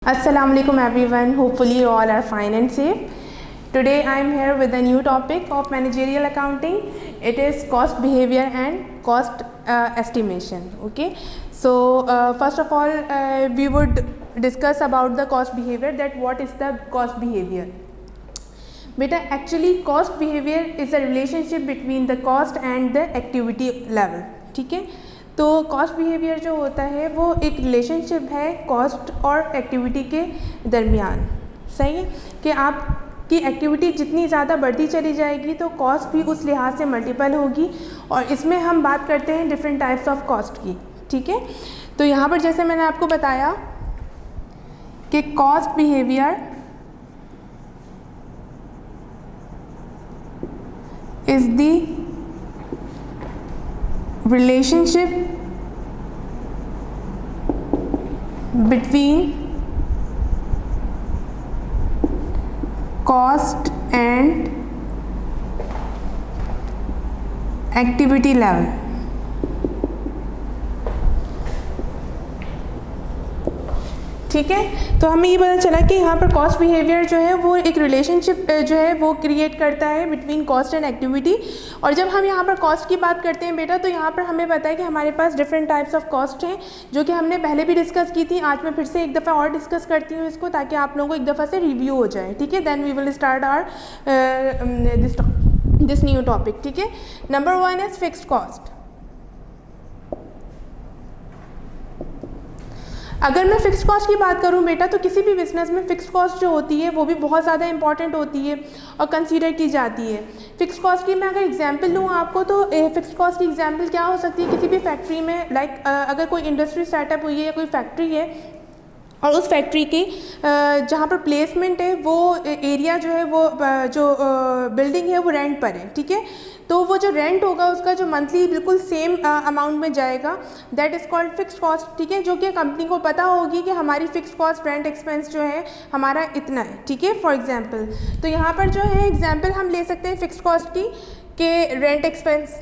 Assalamualaikum everyone, hopefully you all are fine and safe. Today I am here with a new topic of managerial accounting. It is cost behavior and cost estimation. Okay, so first of all we would discuss about the cost behavior, that what is the cost behavior. Beta, actually cost behavior is a relationship between the cost and the activity level. ठीक है, तो cost behaviour जो होता है वो एक relationship है cost और एक्टिविटी के दरमियान. सही है कि आपकी एक्टिविटी जितनी ज़्यादा बढ़ती चली जाएगी तो कॉस्ट भी उस लिहाज से मल्टीपल होगी. और इसमें हम बात करते हैं डिफरेंट टाइप्स ऑफ कॉस्ट की. ठीक है, तो यहाँ पर जैसे मैंने आपको बताया कि cost behaviour is the relationship between cost and activity level. ठीक है, तो हमें ये पता चला कि यहाँ पर कॉस्ट बिहेवियर जो है वो एक रिलेशनशिप जो है वो क्रिएट करता है बिटवीन कॉस्ट एंड एक्टिविटी. और जब हम यहाँ पर कॉस्ट की बात करते हैं बेटा, तो यहाँ पर हमें पता है कि हमारे पास डिफरेंट टाइप्स ऑफ कॉस्ट हैं जो कि हमने पहले भी डिस्कस की थी. आज मैं फिर से एक दफ़ा और डिस्कस करती हूँ इसको, ताकि आप लोगों को एक दफ़ा से रिव्यू हो जाए. ठीक है, then we will start our this new topic. ठीक है, नंबर 1 इज़ फिक्स्ड कॉस्ट. अगर मैं फ़िक्स्ड कॉस्ट की बात करूं बेटा, तो किसी भी बिजनेस में फ़िक्स्ड कॉस्ट जो होती है वो भी बहुत ज़्यादा इंपॉर्टेंट होती है और कंसीडर की जाती है. फ़िक्स्ड कॉस्ट की मैं अगर एग्जांपल दूं आपको, तो फ़िक्स्ड कॉस्ट की एग्जांपल क्या हो सकती है. किसी भी फैक्ट्री में अगर कोई इंडस्ट्री स्टार्टअप हुई है या कोई फैक्ट्री है और उस फैक्ट्री की जहाँ पर प्लेसमेंट है वो एरिया जो है वो जो बिल्डिंग है वो रेंट पर है. ठीक है, तो वो जो रेंट होगा उसका जो मंथली बिल्कुल सेम अमाउंट में जाएगा, that is called fixed cost. ठीक है, जो कि कंपनी को पता होगी कि हमारी फिक्स्ड कॉस्ट रेंट एक्सपेंस जो है हमारा इतना है. ठीक है, फॉर एग्जांपल तो यहाँ पर जो है एग्जांपल हम ले सकते हैं फिक्स्ड कॉस्ट की कि रेंट एक्सपेंस.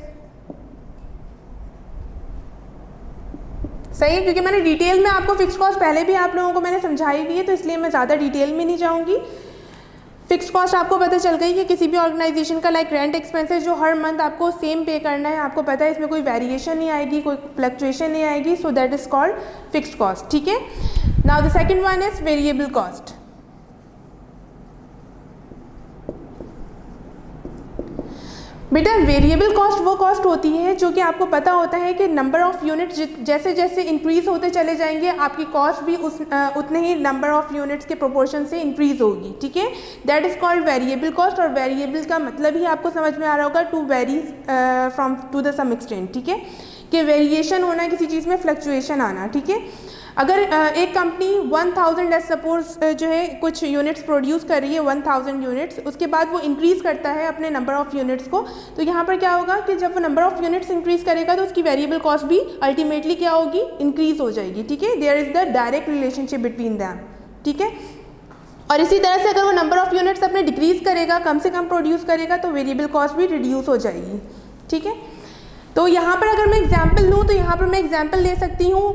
सही है, क्योंकि मैंने डिटेल में आपको फिक्स्ड कॉस्ट पहले भी आप लोगों को मैंने समझाई हुई है, तो इसलिए मैं ज़्यादा डिटेल में नहीं जाऊँगी. फिक्स्ड कॉस्ट आपको पता चल गई कि किसी भी ऑर्गेनाइजेशन का लाइक रेंट एक्सपेंसेस जो हर मंथ आपको सेम पे करना है, आपको पता है इसमें कोई वेरिएशन नहीं आएगी, कोई फ्लक्चुएशन नहीं आएगी, so that is called fixed cost. ठीक है, now the second one is variable cost. बेटा, वेरिएबल कॉस्ट वो कॉस्ट होती है जो कि आपको पता होता है कि नंबर ऑफ़ यूनिट्स जैसे जैसे इंक्रीज़ होते चले जाएंगे आपकी कॉस्ट भी उतने ही नंबर ऑफ़ यूनिट्स के प्रोपोर्शन से इंक्रीज़ होगी. ठीक है, that is called variable cost. और वेरिएबल का मतलब ही आपको समझ में आ रहा होगा, to vary from to the some extent. ठीक है, कि वेरिएशन होना, किसी चीज़ में फ्लक्चुएशन आना. ठीक है, अगर एक कंपनी 1000 एज सपोज जो है कुछ यूनिट्स प्रोड्यूस कर रही है 1000 यूनिट्स, उसके बाद वो इंक्रीज़ करता है अपने नंबर ऑफ़ यूनिट्स को, तो यहाँ पर क्या होगा कि जब वो नंबर ऑफ़ यूनिट्स इंक्रीज़ करेगा तो उसकी वेरिएबल कॉस्ट भी अल्टीमेटली क्या होगी, इंक्रीज़ हो जाएगी. ठीक है, there is the direct relationship between them. ठीक है, और इसी तरह से अगर वो नंबर ऑफ़ यूनिट्स अपने डिक्रीज़ करेगा, कम से कम प्रोड्यूस करेगा, तो वेरिएबल कॉस्ट भी रिड्यूस हो जाएगी. ठीक है, तो यहाँ पर अगर मैं एग्जांपल लूँ तो यहाँ पर मैं एग्जांपल ले सकती हूँ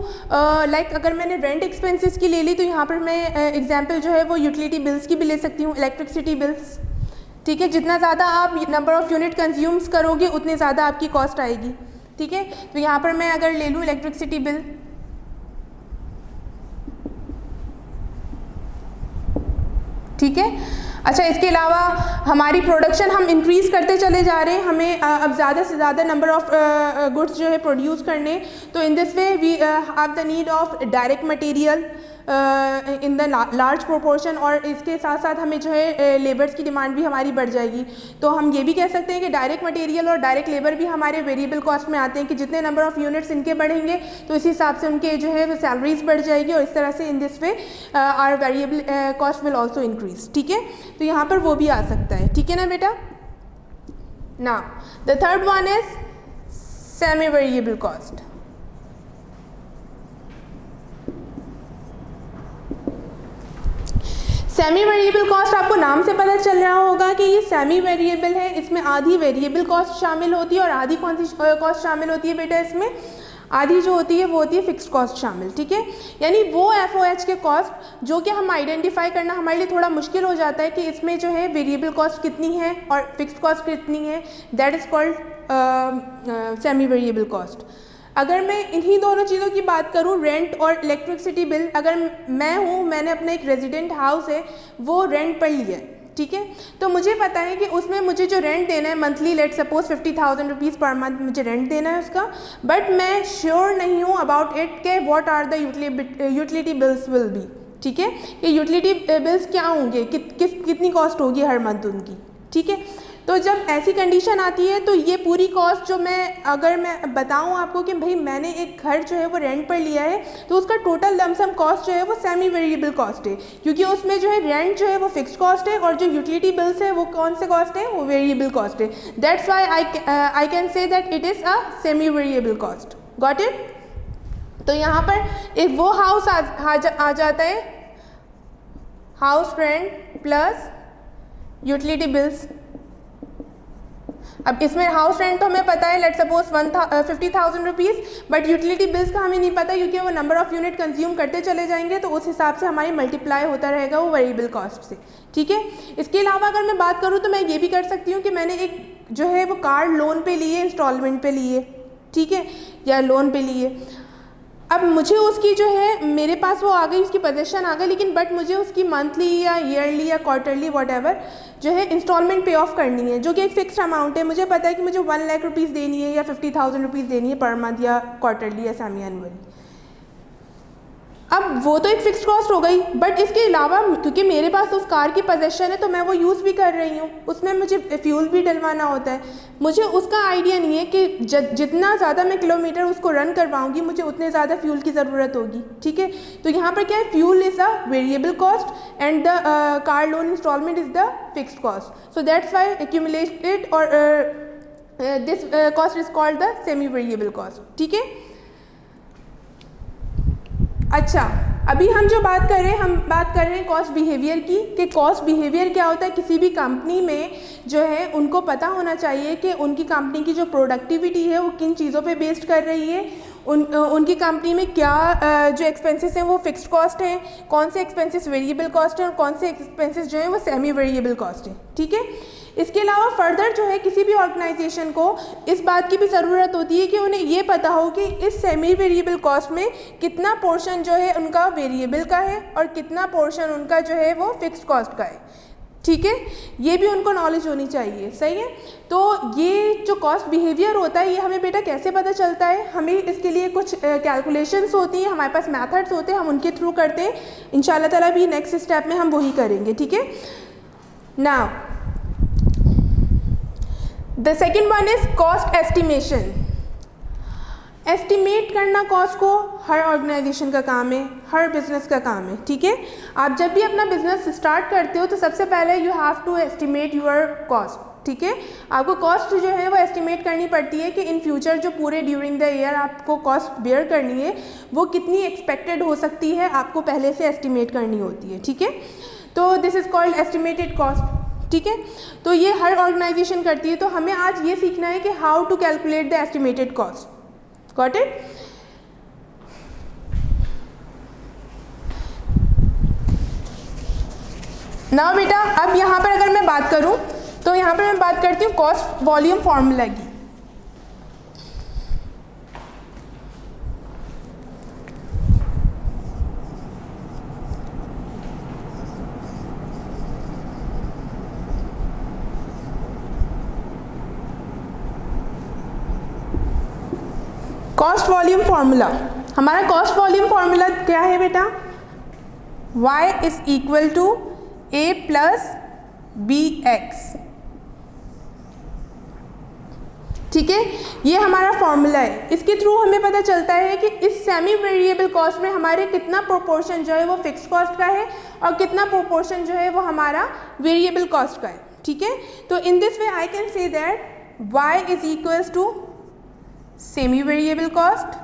लाइक अगर मैंने रेंट एक्सपेंसेस की ले ली तो यहाँ पर मैं एग्जांपल जो है वो यूटिलिटी बिल्स की भी ले सकती हूँ, इलेक्ट्रिसिटी बिल्स. ठीक है, जितना ज़्यादा आप नंबर ऑफ़ यूनिट कंज्यूम्स करोगे उतनी ज़्यादा आपकी कॉस्ट आएगी. ठीक है, तो यहाँ पर मैं अगर ले लूँ इलेक्ट्रिसिटी बिल, ठीक है. अच्छा, इसके अलावा हमारी प्रोडक्शन हम इंक्रीज़ करते चले जा रहे हैं, हमें अब ज़्यादा से ज़्यादा नंबर ऑफ़ गुड्स जो है प्रोड्यूस करने, तो in this way we have the need of direct material in the large proportion. और इसके साथ साथ हमें जो है लेबर्स की डिमांड भी हमारी बढ़ जाएगी. तो हम ये भी कह सकते हैं कि डायरेक्ट मटेरियल और डायरेक्ट लेबर भी हमारे वेरिएबल कॉस्ट में आते हैं, कि जितने नंबर ऑफ़ यूनिट्स इनके बढ़ेंगे तो इस हिसाब से उनके जो है वो सैलरीज बढ़ जाएगी, और इस तरह से in this way our variable cost will also increase. ठीक है, तो यहाँ पर वो भी आ सकता है. ठीक है ना बेटा. Now the third one is semi variable cost. Semi variable cost आपको नाम से पता चल रहा होगा कि ये सेमी वेरिएबल है. इसमें आधी वेरिएबल कॉस्ट शामिल होती है और आधी कौन सी कॉस्ट शामिल होती है बेटा, इसमें आधी जो होती है वो होती है फिक्स्ड कॉस्ट शामिल, ठीक है। यानी वो FOH के कॉस्ट जो कि हम आइडेंटिफाई करना हमारे लिए थोड़ा मुश्किल हो जाता है कि इसमें जो है वेरिएबल कॉस्ट कितनी है और फिक्स्ड कॉस्ट कितनी है, that is called semi variable cost. अगर मैं इन्हीं दोनों चीज़ों की बात करूं, रेंट और इलेक्ट्रिसिटी बिल, अगर मैं हूं, मैंने अपना एक रेजिडेंट हाउस है वो रेंट पर लिया है, ठीक है, तो मुझे पता है कि उसमें मुझे जो रेंट देना है monthly, let suppose 50,000 rupees per month मुझे रेंट देना है उसका, बट मैं श्योर नहीं हूँ अबाउट इट के what are the utility bills will be, ठीक है, कि यूटिलिटी बिल्स क्या होंगे, कितनी कॉस्ट होगी हर मंथ उनकी, ठीक है। तो जब ऐसी कंडीशन आती है तो ये पूरी कॉस्ट जो अगर मैं बताऊं आपको कि भाई मैंने एक घर जो है वो रेंट पर लिया है, तो उसका टोटल लमसम कॉस्ट जो है वो सेमी वेरिएबल कॉस्ट है, क्योंकि उसमें जो है रेंट जो है वो फिक्स्ड कॉस्ट है और जो यूटिलिटी बिल्स है वो कौन से कॉस्ट है, वो वेरिएबल कॉस्ट है। That's why I can say that it is a semi variable cost. Got it? तो यहाँ पर एक वो हाउस आ जाता है, house rent plus utility bills. अब इसमें हाउस रेंट तो हमें पता है, late suppose 50,000 rupees, but utility bills का हमें नहीं पता क्योंकि वो नंबर ऑफ़ यूनिट कंज्यूम करते चले जाएंगे, तो उस हिसाब से हमारी मल्टीप्लाई होता रहेगा वो वेरिएबल कॉस्ट से, ठीक है। इसके अलावा अगर मैं बात करूँ तो मैं ये भी कर सकती हूँ कि मैंने एक जो है वो कार लोन पे लिए, इंस्टॉलमेंट पे लिए, ठीक है, या लोन पे लिए। अब मुझे उसकी जो है मेरे पास वो आ गई, उसकी पोजेसन आ गई, लेकिन बट मुझे उसकी मंथली या ईयरली या क्वार्टरली व्हाटएवर जो है इंस्टॉलमेंट पे ऑफ करनी है, जो कि एक फिक्स्ड अमाउंट है। मुझे पता है कि मुझे 1 लाख रुपीज़ देनी है या 50,000 रुपीज़ देनी है पर मंथ या क्वार्टरली या सेमी एनुअली। अब वो तो एक फिक्स्ड कॉस्ट हो गई, बट इसके अलावा क्योंकि मेरे पास उस कार की पोजेसन है तो मैं वो यूज़ भी कर रही हूँ, उसमें मुझे फ्यूल भी डलवाना होता है। मुझे उसका आइडिया नहीं है कि जितना ज़्यादा मैं किलोमीटर उसको रन करवाऊँगी मुझे उतने ज़्यादा फ्यूल की ज़रूरत होगी, ठीक है। तो यहाँ पर क्या है, fuel is a variable cost and the car loan instalment is the fixed cost. So that's why accumulated और this cost is called the semi variable cost, ठीक है। अच्छा, अभी हम जो बात कर रहे हैं, हम बात कर रहे हैं कॉस्ट बिहेवियर की, कि कॉस्ट बिहेवियर क्या होता है। किसी भी कंपनी में जो है उनको पता होना चाहिए कि उनकी कंपनी की जो प्रोडक्टिविटी है वो किन चीज़ों पे बेस्ड कर रही है, उनकी कंपनी में क्या जो एक्सपेंसेस हैं वो फिक्स्ड कॉस्ट हैं, कौन से एक्सपेंसेस वेरिएबल कॉस्ट हैं और कौन से एक्सपेंसेस जो हैं वो सेमी वेरिएबल कॉस्ट हैं, ठीक है। इसके अलावा फर्दर जो है किसी भी ऑर्गेनाइजेशन को इस बात की भी ज़रूरत होती है कि उन्हें ये पता हो कि इस सेमी वेरिएबल कॉस्ट में कितना पोर्शन जो है उनका वेरिएबल का है और कितना पोर्शन उनका जो है वो फिक्स्ड कॉस्ट का है, ठीक है। ये भी उनको नॉलेज होनी चाहिए, सही है। तो ये जो कॉस्ट बिहेवियर होता है ये हमें बेटा कैसे पता चलता है, हमें इसके लिए कुछ कैलकुलेशंस होती हैं, हमारे पास मेथड्स होते हैं, हम उनके थ्रू करते हैं। इंशाल्लाह ताला भी नेक्स्ट स्टेप में हम वही करेंगे, ठीक है। Now the second one is cost estimation. Estimate करना कॉस्ट को हर ऑर्गेनाइजेशन का काम है, हर बिजनेस का काम है, ठीक है। आप जब भी अपना बिजनेस स्टार्ट करते हो तो सबसे पहले you have to estimate your cost, ठीक है। आपको कॉस्ट जो है वो एस्टिमेट करनी पड़ती है कि इन फ्यूचर जो पूरे ड्यूरिंग द ईयर आपको कॉस्ट बेयर करनी है वो कितनी एक्सपेक्टेड हो सकती है, आपको पहले से एस्टिमेट करनी होती है, ठीक है। तो this is called estimated cost, ठीक है। तो it ये हर ऑर्गेनाइजेशन करती है। तो हमें आज ये सीखना है कि how to calculate the estimated cost. Got it? Now बेटा, अब यहाँ पर अगर मैं बात करूँ तो यहाँ पर मैं बात करती हूँ कॉस्ट वॉल्यूम फॉर्मूला की। कॉस्ट वॉल्यूम फार्मूला, हमारा कॉस्ट वॉल्यूम फार्मूला क्या है बेटा, y is equal to a plus B X, ठीक है। ये हमारा फॉर्मूला है, इसके थ्रू हमें पता चलता है कि इस सेमी वेरिएबल कॉस्ट में हमारे कितना प्रोपोर्शन जो है वो फिक्स कॉस्ट का है और कितना प्रोपोर्शन जो है वो हमारा वेरिएबल कॉस्ट का है, ठीक है। तो in this way I can say that y is equals to semi variable cost,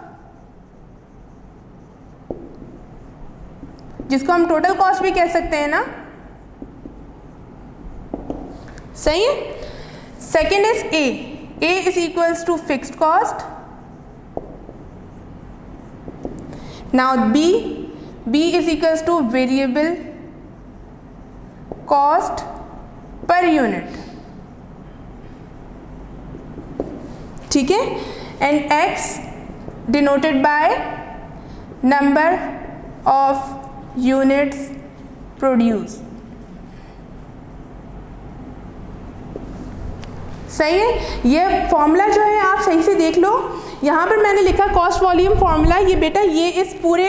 जिसको हम टोटल कॉस्ट भी कह सकते हैं ना, सही है। Second is a is equals to fixed cost now B is equals to variable cost per unit, ठीक है, and X denoted by number of units produce. सही है, ये फॉर्मूला जो है आप सही से देख लो, यहाँ पर मैंने लिखा कॉस्ट वॉल्यूम फार्मूला। ये बेटा ये इस पूरे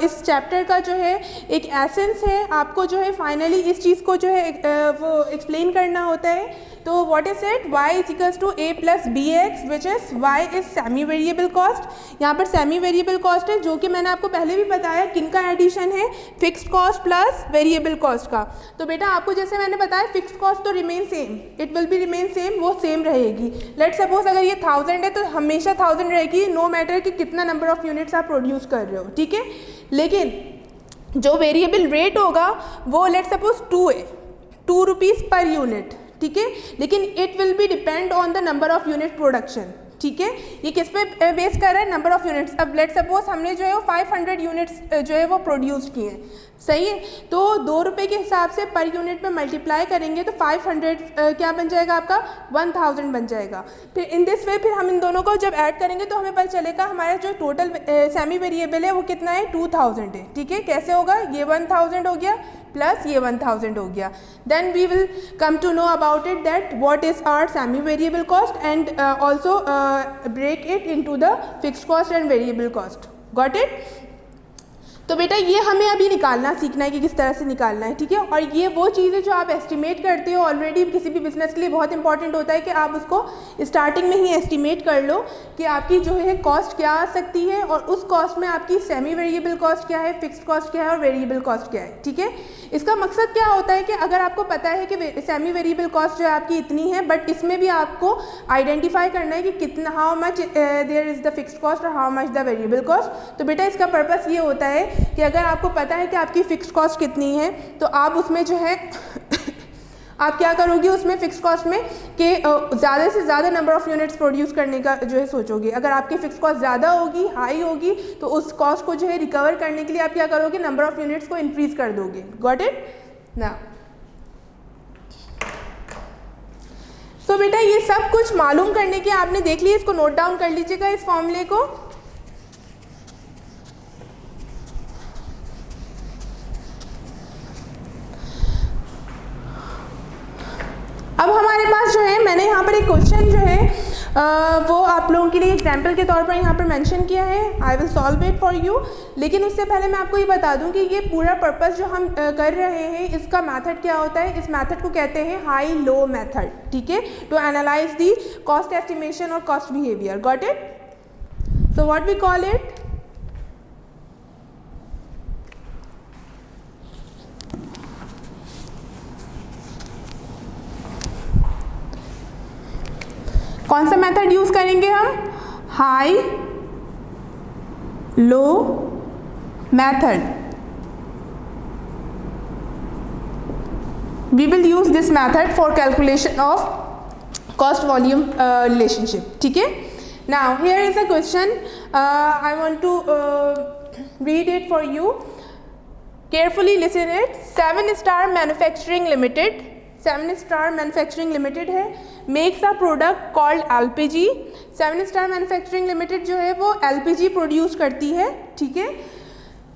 इस चैप्टर का जो है एक एसेंस है, आपको जो है फाइनली इस चीज़ को जो है वो एक्सप्लेन करना होता है। तो what is it, y is equals to a plus B X which is y is semi variable cost. यहाँ पर सेमी वेरिएबल कॉस्ट है जो कि मैंने आपको पहले भी बताया किन का एडिशन है, fixed cost plus variable cost का। तो बेटा आपको जैसे मैंने बताया फिक्स्ड कॉस्ट तो remain same, it will be remain same, वो सेम रहेगी। लेट सपोज अगर ये 1000 है तो हमेशा 1000 रहेगी, नो मैटर कि कितना नंबर ऑफ यूनिट्स आप प्रोड्यूस कर रहे हो, ठीक है। लेकिन जो वेरिएबल रेट होगा वो लेट सपोज 2 है, 2 रुपीज़ पर यूनिट, ठीक है, लेकिन it will be depend on the number of unit production, ठीक है। ये किस पे बेस कर रहा है, नंबर ऑफ यूनिट्स। अब लेट सपोज हमने जो है वो 500 यूनिट्स जो है वो प्रोड्यूस किए हैं, सही है, तो 2 रुपये के हिसाब से पर यूनिट में मल्टीप्लाई करेंगे तो 500 क्या बन जाएगा आपका 1000 बन जाएगा। फिर इन दिस वे फिर हम इन दोनों को जब ऐड करेंगे तो हमें पता चलेगा हमारा जो टोटल सेमी वेरिएबल है वो कितना है 2000 है, ठीक है। कैसे होगा, ये 1000 हो गया प्लस ये 1000 हो गया, then we will come to know about it that what is our semi variable cost and also break it into the fixed cost and variable cost. Got it. तो बेटा ये हमें अभी निकालना सीखना है कि किस तरह से निकालना है, ठीक है। और ये वो चीज़ है जो आप एस्टिमेट करते हो ऑलरेडी, किसी भी बिजनेस के लिए बहुत इंपॉर्टेंट होता है कि आप उसको स्टार्टिंग में ही एस्टिमेट कर लो कि आपकी जो है कॉस्ट क्या आ सकती है और उस कॉस्ट में आपकी सेमी वेरिएबल कॉस्ट क्या है, फिक्स्ड कॉस्ट क्या है और वेरिएबल कॉस्ट क्या है, ठीक है। इसका मकसद क्या होता है कि अगर आपको पता है कि सेमी वेरिएबल कॉस्ट जो है आपकी इतनी है, बट इसमें भी आपको आइडेंटिफाई करना है कि कितना, how much there is the fixed cost और how much the variable cost. तो बेटा इसका पर्पस ये होता है कि अगर आपको पता है कि आपकी फ़िक्स्ड कॉस्ट कितनी है तो आप उसमें जो है आप क्या करोगे उसमें फ़िक्स्ड कॉस्ट में कि ज़्यादा से ज़्यादा नंबर ऑफ़ यूनिट्स प्रोड्यूस करने का जो है सोचोगे। अगर आपकी फ़िक्स्ड कॉस्ट ज़्यादा होगी, हाई होगी, तो उस कॉस्ट को जो है रिकवर करने के लिए आप क्या करोगे, नंबर ऑफ़ यूनिट्स को इंक्रीज़ कर दोगे। गॉट इट ना। तो बेटा ये सब कुछ मालूम करने के आपने देख लिया, इसको नोट डाउन कर लीजिएगा इस फॉर्मूले को। अब हमारे पास जो है, मैंने यहाँ पर एक क्वेश्चन जो है वो आप लोगों के लिए एग्जाम्पल के तौर पर यहाँ पर मेंशन किया है। I will solve it for you. लेकिन उससे पहले मैं आपको ये बता दूँ कि ये पूरा पर्पस जो हम कर रहे हैं इसका मेथड क्या होता है। इस मेथड को कहते हैं हाई लो मेथड, ठीक है, to analyse the cost estimation और cost behaviour. Got it. So what we call it, कौन सा मेथड यूज करेंगे हम, high low method. We will use this method for calculation of cost volume relationship, ठीक है। Now here is a question, I want to read it for you, carefully listen it. 7 star manufacturing limited, 7 star manufacturing limited है, makes a product called LPG. 7 star manufacturing limited जो है वो LPG produce करती है, ठीक है।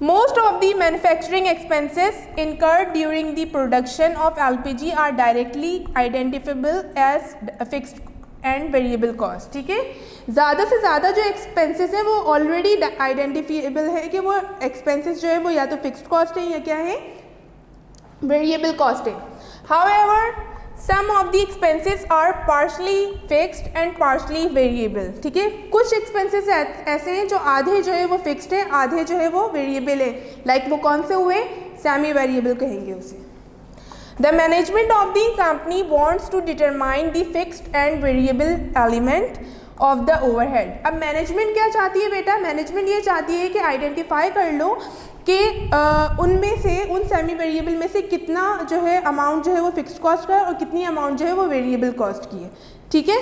Most of the manufacturing expenses incurred during the production of LPG are directly identifiable as fixed and variable cost, ठीक है। ज़्यादा से ज़्यादा जो एक्सपेंसेस है वो ऑलरेडी आइडेंटिफिएबल है कि वो एक्सपेंसेस जो है वो या तो फिक्स्ड कॉस्ट है या क्या है, वेरिएबल कॉस्ट है। However, some of the expenses are partially fixed and partially variable, ठीक है। कुछ expenses ऐसे हैं जो आधे जो है वो fixed है, आधे जो है वो variable है। Like वो कौन से हुए, semi variable कहेंगे उसे। The management of the company wants to determine the fixed and variable element of the overhead। अब मैनेजमेंट क्या चाहती है बेटा, मैनेजमेंट ये चाहती है कि आइडेंटिफाई कर लो कि उनमें से, उन सेमी वेरिएबल में से कितना जो है अमाउंट जो है वो फिक्स्ड कॉस्ट का है और कितनी अमाउंट जो है वो वेरिएबल कॉस्ट की है, ठीक है।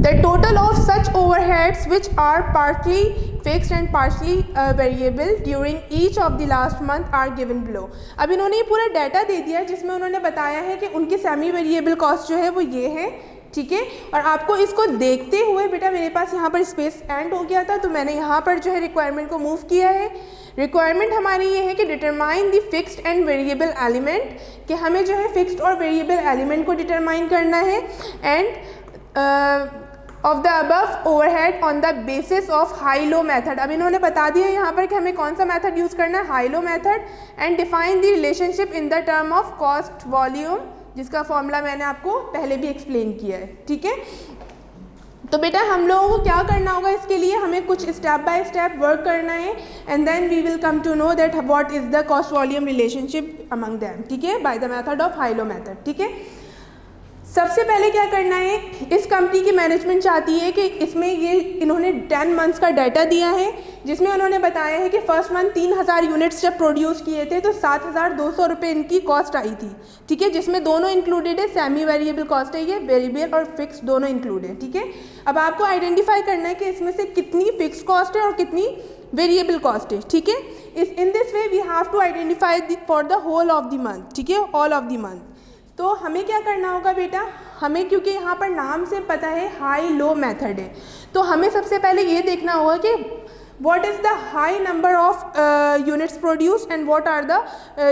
The total of such overheads which are partly fixed and partially variable during each of the last month are given below. अब इन्होंने ये पूरा डाटा दे दिया जिसमें उन्होंने बताया है कि उनकी सेमी वेरिएबल कॉस्ट जो है वो ये है, ठीक है। और आपको इसको देखते हुए बेटा मेरे पास यहाँ पर स्पेस एंड हो गया था, तो मैंने यहाँ पर जो है रिक्वायरमेंट को मूव किया है। रिक्वायरमेंट हमारी ये है कि determine the fixed and variable element, कि हमें जो है फिक्स्ड और वेरिएबल एलिमेंट को डिटरमाइन करना है, end of the above overhead on the basis of high low method. अब इन्होंने बता दिया यहाँ पर कि हमें कौन सा मेथड यूज़ करना है, high low method, and define the relationship in the term of cost volume, जिसका फॉर्मूला मैंने आपको पहले भी एक्सप्लेन किया है, ठीक है। तो बेटा हम लोगों को क्या करना होगा, इसके लिए हमें कुछ स्टेप बाय स्टेप वर्क करना है, and then we will come to know that what is the cost volume relationship among them, ठीक है, by the method of high low method, ठीक है। सबसे पहले क्या करना है, इस कंपनी की मैनेजमेंट चाहती है कि इसमें ये इन्होंने 10 मंथ्स का डाटा दिया है, जिसमें उन्होंने बताया है कि फर्स्ट मंथ 3000 यूनिट्स जब प्रोड्यूस किए थे तो 7200 रुपये इनकी कॉस्ट आई थी, ठीक है, जिसमें दोनों इंक्लूडेड है, सेमी वेरिएबल कॉस्ट है ये, वेरिएबल और फिक्स दोनों इंक्लूड है, ठीक है। अब आपको आइडेंटिफाई करना है कि इसमें से कितनी फिक्स कॉस्ट है और कितनी वेरिएबल कॉस्ट है, ठीक है। In this way we have to identify for the whole of the month, ठीक है, ऑल ऑफ द मंथ। तो हमें क्या करना होगा बेटा, हमें क्योंकि यहाँ पर नाम से पता है हाई लो मेथड है, तो हमें सबसे पहले ये देखना होगा कि what is the high number of units produce and what are the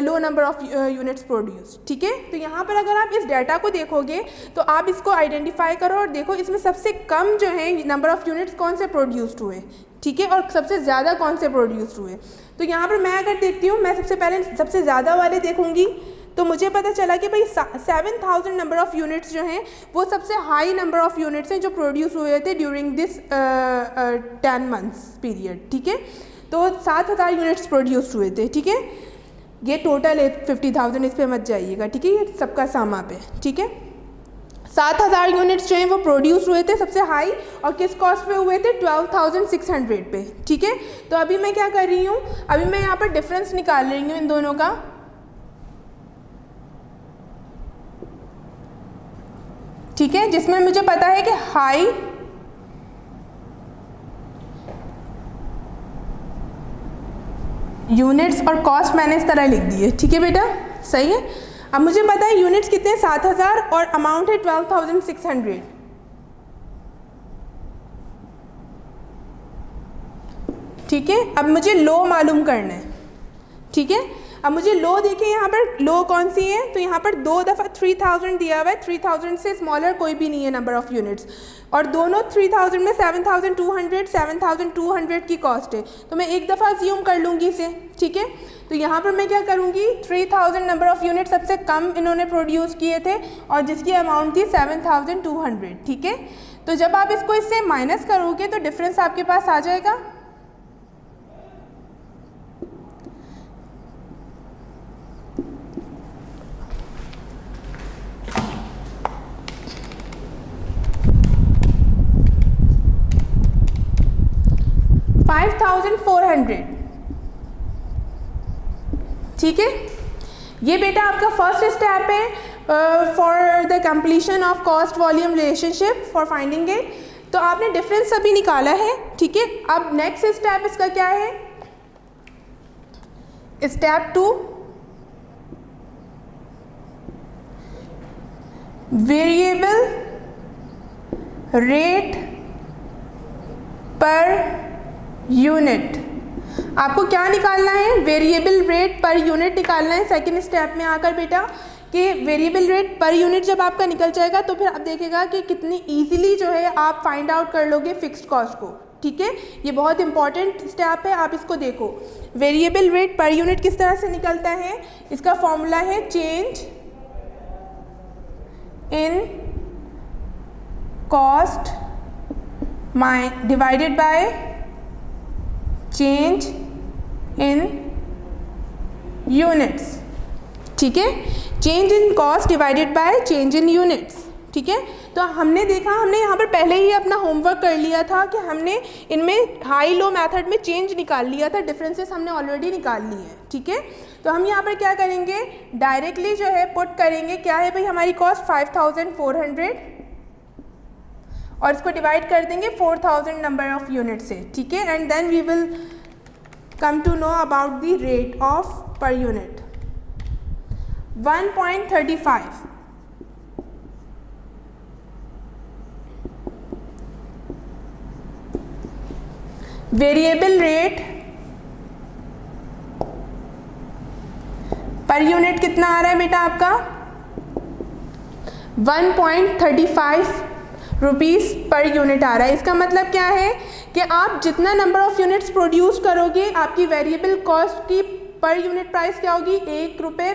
low number of units produce, ठीक है। तो यहाँ पर अगर आप इस डाटा को देखोगे तो आप इसको आइडेंटिफाई करो और देखो इसमें सबसे कम जो है नंबर ऑफ यूनिट्स कौन से प्रोड्यूस्ड हुए, ठीक है, और सबसे ज़्यादा कौन से प्रोड्यूस्ड हुए। तो यहाँ पर मैं अगर देखती हूँ, मैं सबसे पहले सबसे ज़्यादा वाले देखूँगी, तो मुझे पता चला कि भाई 7000 नंबर ऑफ़ यूनिट्स जो हैं वो सबसे हाई नंबर ऑफ़ यूनिट्स हैं जो प्रोड्यूस हुए थे ड्यूरिंग दिस 10 मंथ्स पीरियड, ठीक है। तो 7000 यूनिट्स प्रोड्यूस हुए थे, ठीक है। ये टोटल है 50,000, इस पर मत जाइएगा, ठीक है, ये सबका सामा पे, ठीक है। 7000 यूनिट्स जो हैं वो प्रोड्यूस हुए थे सबसे हाई, और किस कॉस्ट पे हुए थे, 12,600 पे, ठीक है। तो अभी मैं क्या कर रही हूँ, अभी मैं यहाँ पर डिफरेंस निकाल रही हूँ इन दोनों का, ठीक है, जिसमें मुझे पता है कि हाई यूनिट्स और कॉस्ट मैंने इस तरह लिख दी है, ठीक है बेटा, सही है। अब मुझे पता है यूनिट्स कितने, 7000 और अमाउंट है 12,600, ठीक है। अब मुझे लो मालूम करना है, ठीक है। अब मुझे लो देखिए यहाँ पर लो कौन सी है, तो यहाँ पर 2 दफ़ा 3000 दिया हुआ है, 3000 से स्मॉलर कोई भी नहीं है नंबर ऑफ़ यूनिट्स, और दोनों 3000 में 7200 की कॉस्ट है, तो मैं एक दफ़ा अज्यूम कर लूँगी इसे, ठीक है। तो यहाँ पर मैं क्या करूँगी, 3000 नंबर ऑफ़ यूनिट सबसे कम इन्होंने प्रोड्यूस किए थे और जिसकी अमाउंट थी 7200, ठीक है। तो जब आप इसको इससे माइनस करोगे तो डिफरेंस आपके पास आ जाएगा, 5400, ठीक है। ये बेटा आपका फर्स्ट स्टेप है for the completion of cost volume relationship for finding it. तो आपने डिफरेंस अभी निकाला है, ठीक है। अब नेक्स्ट स्टेप इसका क्या है, step 2, variable rate per unit. आपको क्या निकालना है, वेरिएबल रेट पर यूनिट निकालना है सेकंड स्टेप में आकर बेटा, कि वेरिएबल रेट पर यूनिट जब आपका निकल जाएगा तो फिर आप देखेगा कि कितनी इजीली जो है आप फाइंड आउट कर लोगे फिक्स्ड कॉस्ट को, ठीक है। ये बहुत इंपॉर्टेंट स्टेप है, आप इसको देखो। वेरिएबल रेट पर यूनिट किस तरह से निकलता है, इसका फॉर्मूला है change in cost divided by change in units, ठीक है। Change in cost divided by change in units, ठीक है। तो हमने देखा, हमने यहाँ पर पहले ही अपना होमवर्क कर लिया था कि हमने इनमें हाई लो मेथड में चेंज निकाल लिया था, डिफरेंसेस हमने ऑलरेडी निकाल लिए हैं, ठीक है। तो हम यहाँ पर क्या करेंगे, डायरेक्टली जो है पुट करेंगे, क्या है भाई हमारी कॉस्ट 5400, और इसको डिवाइड कर देंगे 4000 नंबर ऑफ यूनिट से, ठीक है। And then we will come to know about the rate of per unit. 1.35 variable rate per unit कितना आ रहा है बेटा आपका 1.35 रुपीज़ पर यूनिट आ रहा है। इसका मतलब क्या है कि आप जितना नंबर ऑफ यूनिट्स प्रोड्यूस करोगे आपकी वेरिएबल कॉस्ट की पर यूनिट प्राइस क्या होगी 1.35 रुपये,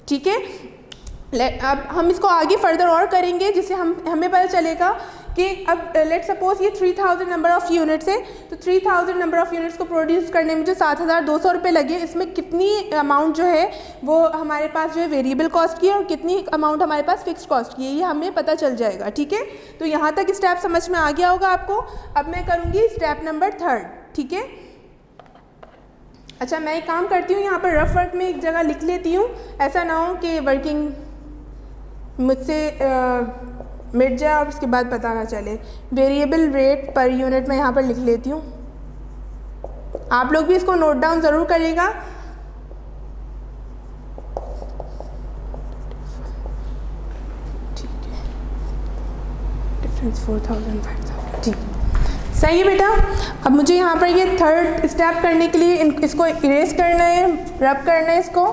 ठीक है। अब हम इसको आगे फर्दर और करेंगे जिससे हमें पता चलेगा कि अब लेट सपोज ये 3000 नंबर ऑफ यूनिट्स है, तो 3000 नंबर ऑफ यूनिट्स को प्रोड्यूस करने में जो 7200 रुपये लगे, इसमें कितनी अमाउंट जो है वो हमारे पास जो है वेरिएबल कॉस्ट की है और कितनी अमाउंट हमारे पास फिक्स्ड कॉस्ट की है, ये हमें पता चल जाएगा, ठीक है। तो यहाँ तक स्टेप समझ में आ गया होगा आपको। अब मैं करूँगी स्टेप नंबर 3, ठीक है। अच्छा, मैं एक काम करती हूँ, यहाँ पर रफ वर्क में एक जगह लिख लेती हूँ, ऐसा ना हो कि वर्किंग मुझसे मिट जाए और उसके बाद पता ना चले। वेरिएबल रेट पर यूनिट मैं यहाँ पर लिख लेती हूँ, आप लोग भी इसको नोट डाउन ज़रूर करिएगा। ठीक है, डिफरेंस 4000 5000, ठीक, सही है बेटा। अब मुझे यहाँ पर ये थर्ड स्टेप करने के लिए इसको इरेज करना है, रब करना है, इसको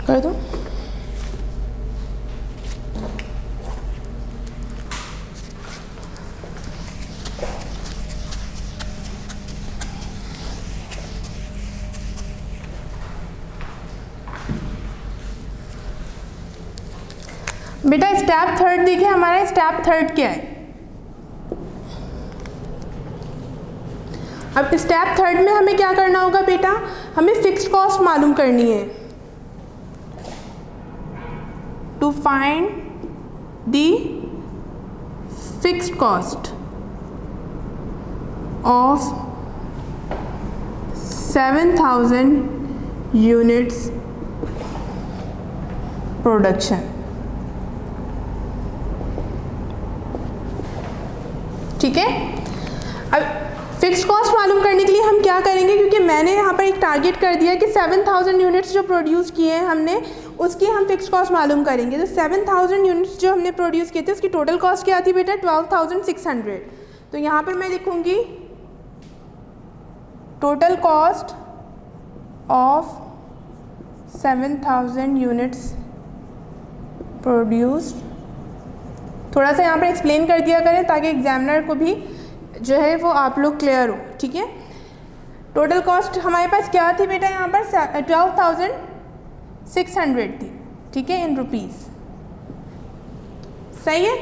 कर दो। बेटा स्टेप 3 देखिए, हमारा स्टेप 3 क्या है। अब स्टेप 3 में हमें क्या करना होगा बेटा, हमें फिक्स्ड कॉस्ट मालूम करनी है। To find the fixed cost of 7000 units production, ठीक है। अब फिक्स्ड कॉस्ट मालूम करने के लिए हम क्या करेंगे, क्योंकि मैंने यहाँ पर एक टारगेट कर दिया कि 7000 यूनिट्स जो प्रोड्यूस किए हैं हमने, उसकी हम फिक्स्ड कॉस्ट मालूम करेंगे। तो 7000 यूनिट्स जो हमने प्रोड्यूस किए थे उसकी टोटल कॉस्ट क्या थी बेटा 12600। तो यहाँ पर मैं लिखूँगी total cost of 7000 units produced. थोड़ा सा यहाँ पर एक्सप्लेन कर दिया करें ताकि एग्जामिनर को भी जो है वो आप लोग क्लियर हो, ठीक है। टोटल कॉस्ट हमारे पास क्या थी बेटा यहाँ पर 12600 थी, ठीक है, इन रुपीज़, सही है।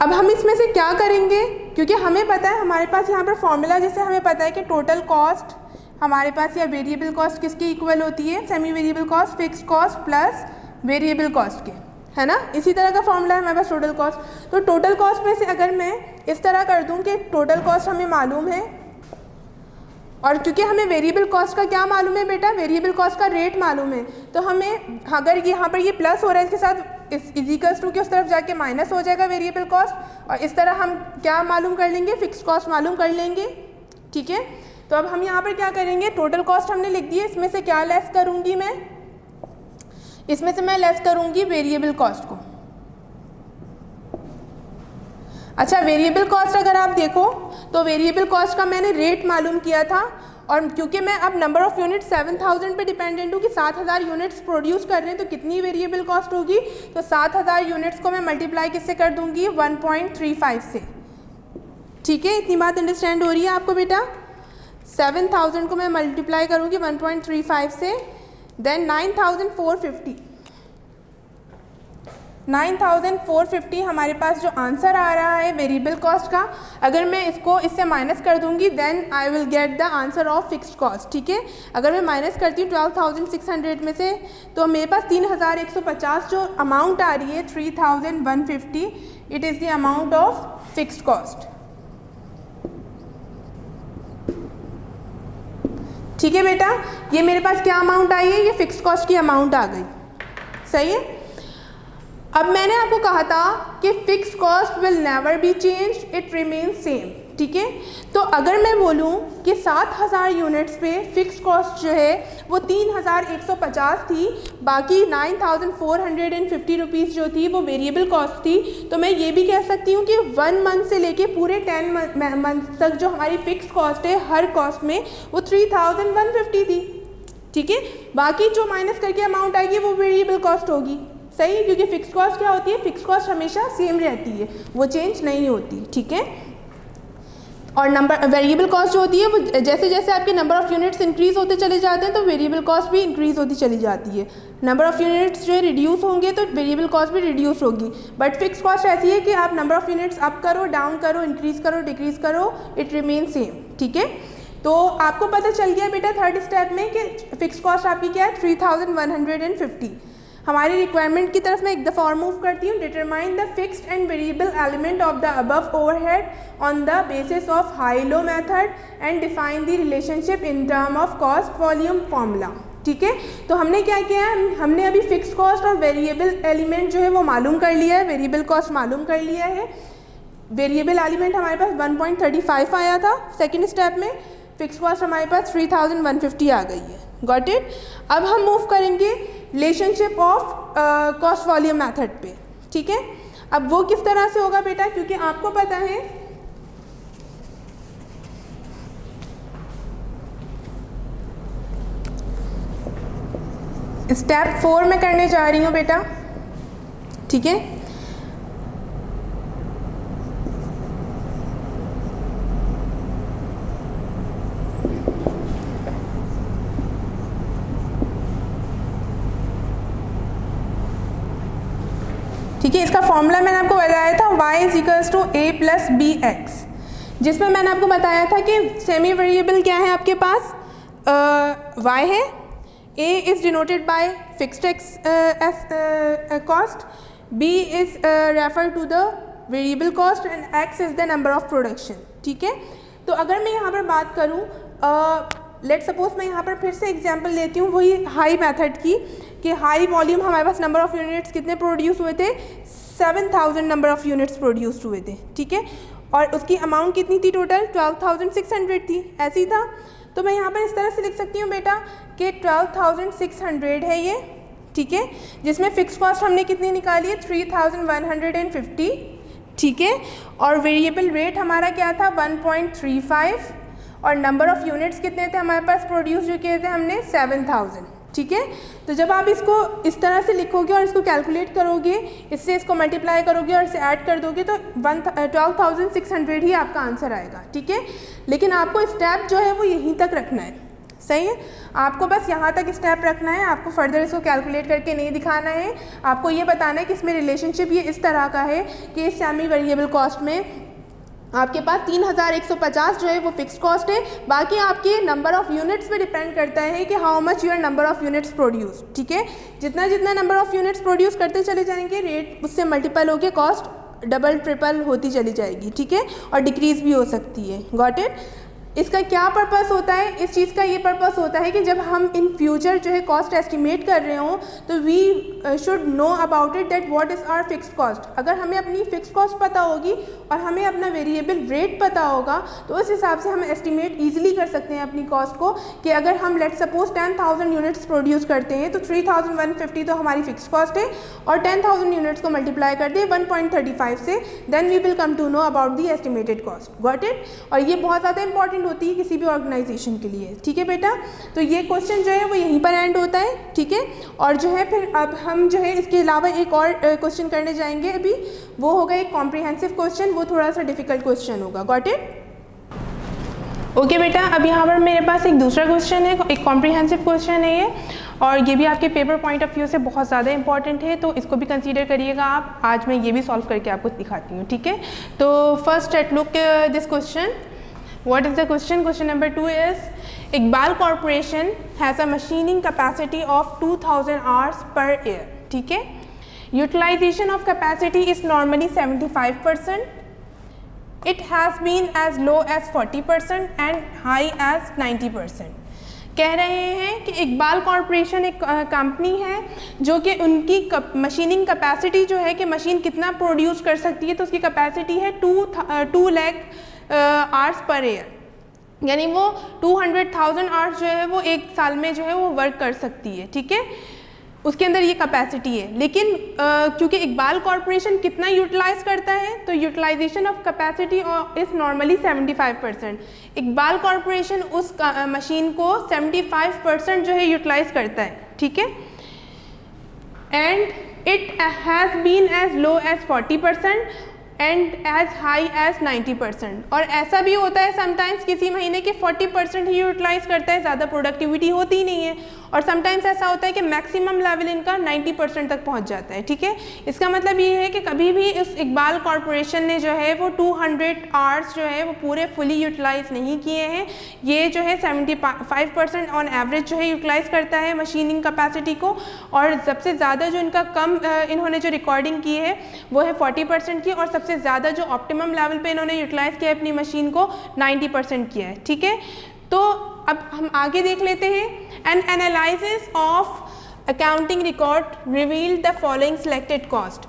अब हम इसमें से क्या करेंगे, क्योंकि हमें पता है हमारे पास यहाँ पर फॉर्मूला जैसे हमें पता है कि टोटल कॉस्ट हमारे पास या वेरिएबल कॉस्ट किसके इक्वल होती है, semi variable cost fixed cost plus variable cost के, है ना। इसी तरह का फॉर्मूला है हमारे पास टोटल कॉस्ट। तो टोटल कॉस्ट में से अगर मैं इस तरह कर दूं कि टोटल कॉस्ट हमें मालूम है, और क्योंकि हमें वेरिएबल कॉस्ट का क्या मालूम है बेटा, वेरिएबल कॉस्ट का रेट मालूम है, तो हमें अगर यहाँ पर ये प्लस हो रहा है इसके साथ इस इजिकल्स टू के उस तरफ जाके माइनस हो जाएगा वेरिएबल कॉस्ट, और इस तरह हम क्या मालूम कर लेंगे, फिक्स्ड कॉस्ट मालूम कर लेंगे, ठीक है। तो अब हम यहाँ पर क्या करेंगे, टोटल कॉस्ट हमने लिख दी है, इसमें से क्या लेस करूँगी मैं, इसमें से मैं लेस करूंगी वेरिएबल कॉस्ट को। अच्छा, वेरिएबल कॉस्ट अगर आप देखो तो वेरिएबल कॉस्ट का मैंने रेट मालूम किया था, और क्योंकि मैं अब नंबर ऑफ यूनिट 7000 पे डिपेंडेंट हूँ कि 7000 यूनिट्स प्रोड्यूस कर रहे हैं, तो कितनी वेरिएबल कॉस्ट होगी, तो 7000 यूनिट्स को मैं मल्टीप्लाई किससे कर दूंगी 1.35 से, ठीक है। इतनी बात अंडरस्टैंड हो रही है आपको बेटा। 7000 को मैं मल्टीप्लाई करूँगी 1.35 से, देन 9450 हमारे पास जो आंसर आ रहा है वेरिएबल कॉस्ट का, अगर मैं इसको इससे माइनस कर दूंगी then I will get the answer of fixed cost, ठीक है। अगर मैं माइनस करती हूँ 12600 में से, तो मेरे पास 3150 जो अमाउंट आ रही है 3150, it is the amount of fixed cost, ठीक है बेटा। ये मेरे पास क्या अमाउंट आई है, ये फिक्स्ड कॉस्ट की अमाउंट आ गई, सही है। अब मैंने आपको कहा था कि fix cost will never be change, it remains same, ठीक है। तो अगर मैं बोलूँ कि 7000 यूनिट्स पे फिक्स कॉस्ट जो है वो 3150 थी, बाकी 9450 रुपीज़ जो थी वो वेरिएबल कॉस्ट थी, तो मैं ये भी कह सकती हूँ कि 1 मंथ से लेके पूरे 10 मंथ तक जो हमारी फिक्स कॉस्ट है हर कॉस्ट में वो 3150 थी, ठीक है। बाकी जो माइनस करके अमाउंट आएगी वो वेरिएबल कॉस्ट होगी, सही है, क्योंकि फिक्स कॉस्ट क्या होती है, फिक्स कॉस्ट हमेशा सेम रहती है, वो चेंज नहीं होती, ठीक है। और नंबर वेरिएबल कॉस्ट जो होती है वो जैसे जैसे आपके नंबर ऑफ़ यूनिट्स इंक्रीज़ होते चले जाते हैं तो वेरिएबल कॉस्ट भी इंक्रीज़ होती चली जाती है। नंबर ऑफ़ यूनिट्स जो है रिड्यूस होंगे तो वेरिएबल कॉस्ट भी रिड्यूस होगी, बट फिक्स कॉस्ट ऐसी है कि आप नंबर ऑफ़ यूनिट्स अप करो, डाउन करो, इंक्रीज़ करो, डिक्रीज़ करो, इट रिमेन सेम, ठीक है। तो आपको पता चल गया बेटा थर्ड स्टेप में कि फिक्स कॉस्ट आपकी क्या है, 3150। हमारी रिक्वायरमेंट की तरफ मैं एक दफ़ा और मूव करती हूँ। Determine the fixed and variable element of the above overhead on the basis of high low method and define the relationship in term of cost volume formula, ठीक है। तो हमने क्या किया है, हमने अभी फिक्स कॉस्ट और वेरिएबल एलिमेंट जो है वो मालूम कर लिया है, वेरिएबल कॉस्ट मालूम कर लिया है। वेरिएबल एलिमेंट हमारे पास 1.35 आया था सेकेंड स्टेप में, फिक्स कॉस्ट हमारे पास 3150 आ गई है, गॉट इट। अब हम मूव करेंगे relationship of cost volume method पे, ठीक है। अब वो किस तरह से होगा बेटा, क्योंकि आपको पता है स्टेप 4 में करने जा रही हूँ बेटा, ठीक है। ठीक है, इसका फॉर्मूला मैंने आपको बताया था y = a + bx, जिसमें मैंने आपको बताया था कि सेमी वेरिएबल क्या है आपके पास, y है, a is denoted by fixed cost, b is refer to the variable cost and x is the number of production, ठीक है। तो अगर मैं यहाँ पर बात करूँ, लेट सपोज मैं यहाँ पर फिर से एग्जांपल लेती हूँ वही हाई मेथड की, कि हाई वॉल्यूम हमारे पास नंबर ऑफ़ यूनिट्स कितने प्रोड्यूस हुए थे, 7000 नंबर ऑफ़ यूनिट्स प्रोड्यूस्ड हुए थे, ठीक है। और उसकी अमाउंट कितनी थी टोटल, 12600 थी, ऐसे ही था। तो मैं यहाँ पर इस तरह से लिख सकती हूँ बेटा कि 12600 है ये, ठीक है, जिसमें फ़िक्स कॉस्ट हमने कितनी निकाली है, 3150, ठीक है। और वेरिएबल रेट हमारा क्या था, 1.35, और नंबर ऑफ़ यूनिट्स कितने थे हमारे पास प्रोड्यूस जो किए थे हमने, 7000, ठीक है। तो जब आप इसको इस तरह से लिखोगे और इसको कैलकुलेट करोगे, इससे इसको मल्टीप्लाई करोगे और इसे ऐड कर दोगे तो 12600 ही आपका आंसर आएगा, ठीक है। लेकिन आपको स्टेप जो है वो यहीं तक रखना है, सही है, आपको बस यहाँ तक स्टेप रखना है, आपको फर्दर इसको कैलकुलेट करके नहीं दिखाना है। आपको ये बताना है कि इसमें रिलेशनशिप ये इस तरह का है कि इस सेमी वेरिएबल कॉस्ट में आपके पास 3150 जो है वो फिक्स्ड कॉस्ट है, बाकी आपके नंबर ऑफ़ यूनिट्स पे डिपेंड करता है कि how much your number of units produce, ठीक है। जितना जितना नंबर ऑफ़ यूनिट्स प्रोड्यूस करते चले जाएंगे, रेट उससे मल्टीपल होकर कॉस्ट डबल ट्रिपल होती चली जाएगी, ठीक है, और डिक्रीज़ भी हो सकती है, गॉट इट। इसका क्या पर्पस होता है, इस चीज़ का ये पर्पस होता है कि जब हम इन फ्यूचर जो है कॉस्ट एस्टिमेट कर रहे हों तो we should know about it that what is our fixed cost. अगर हमें अपनी फिक्स्ड कॉस्ट पता होगी और हमें अपना वेरिएबल रेट पता होगा तो उस हिसाब से हम एस्टिमेट ईजिली कर सकते हैं अपनी कॉस्ट को, कि अगर हम लेट सपोज 10,000 यूनिट्स प्रोड्यूस करते हैं तो 3150 तो हमारी फिक्स्ड कॉस्ट है, और 10,000 यूनिट्स को मल्टीप्लाई कर दें 1.35 से, then we will come to know about the estimated cost, got it. और ये बहुत ज़्यादा इंपॉर्टेंट होती है किसी भी ऑर्गेनाइजेशन के लिए, ठीक है बेटा। तो ये क्वेश्चन जो है वो यहीं पर एंड होता है, ठीक है। और जो है फिर अब हम जो है इसके अलावा एक और क्वेश्चन करने जाएंगे अभी, वो होगा एक कॉम्प्रिहेंसिव क्वेश्चन, वो थोड़ा सा डिफिकल्ट क्वेश्चन होगा, गॉट इट। ओके बेटा, अब यहाँ पर मेरे पास एक दूसरा क्वेश्चन है, एक कॉम्प्रिहेंसिव क्वेश्चन है ये, और ये भी आपके पेपर पॉइंट ऑफ व्यू से बहुत ज़्यादा इंपॉर्टेंट है, तो इसको भी कंसीडर करिएगा आप। आज मैं ये भी सॉल्व करके आपको दिखाती हूँ, ठीक है। तो first let's look this question. What is the question? Question number 2 is Iqbal Corporation has a machining capacity of 2000 hours per year. ठीक है, utilization of capacity is normally 75%. It has been as low as 40% and high as 90%. कह रहे हैं कि Iqbal corporation एक company है जो कि उनकी मशीनिंग कैपेसिटी जो है कि मशीन कितना प्रोड्यूस कर सकती है, तो उसकी कैपेसिटी है 2 लाख आवर्स पर ईयर, यानी वो 200,000 आवर्स जो है वो एक साल में जो है वो वर्क कर सकती है, ठीक है, उसके अंदर ये कैपेसिटी है। लेकिन क्योंकि इकबाल कॉरपोरेशन कितना यूटिलाइज करता है, तो utilization of capacity is normally 75%। Iqbal corporation उस मशीन को 75% जो है यूटिलाइज करता है, ठीक है, and it has been as low as 40% and as high as 90%। और ऐसा भी होता है समटाइम्स किसी महीने के 40% ही यूटिलाइज करता है, ज़्यादा प्रोडक्टिविटी होती ही नहीं है, और समटाइम्स ऐसा होता है कि मैक्सिमम लेवल इनका 90% तक पहुंच जाता है, ठीक है। इसका मतलब ये है कि कभी भी इस इकबाल कॉरपोरेशन ने जो है वो 200 आवर्स जो है वो पूरे फुली यूटिलाइज नहीं किए हैं, ये जो है 75% ऑन एवरेज जो है यूटिलाइज करता है मशीनिंग कैपेसिटी को, और सबसे ज़्यादा जो इनका कम इन्होंने जो रिकॉर्डिंग की है वो है 40% की, और सबसे ज़्यादा जो ऑप्टिमम लेवल पे इन्होंने यूटिलाइज किया है अपनी मशीन को 90% किया है, ठीक है। तो अब हम आगे देख लेते हैं। N analysis of accounting record revealed the following selected cost.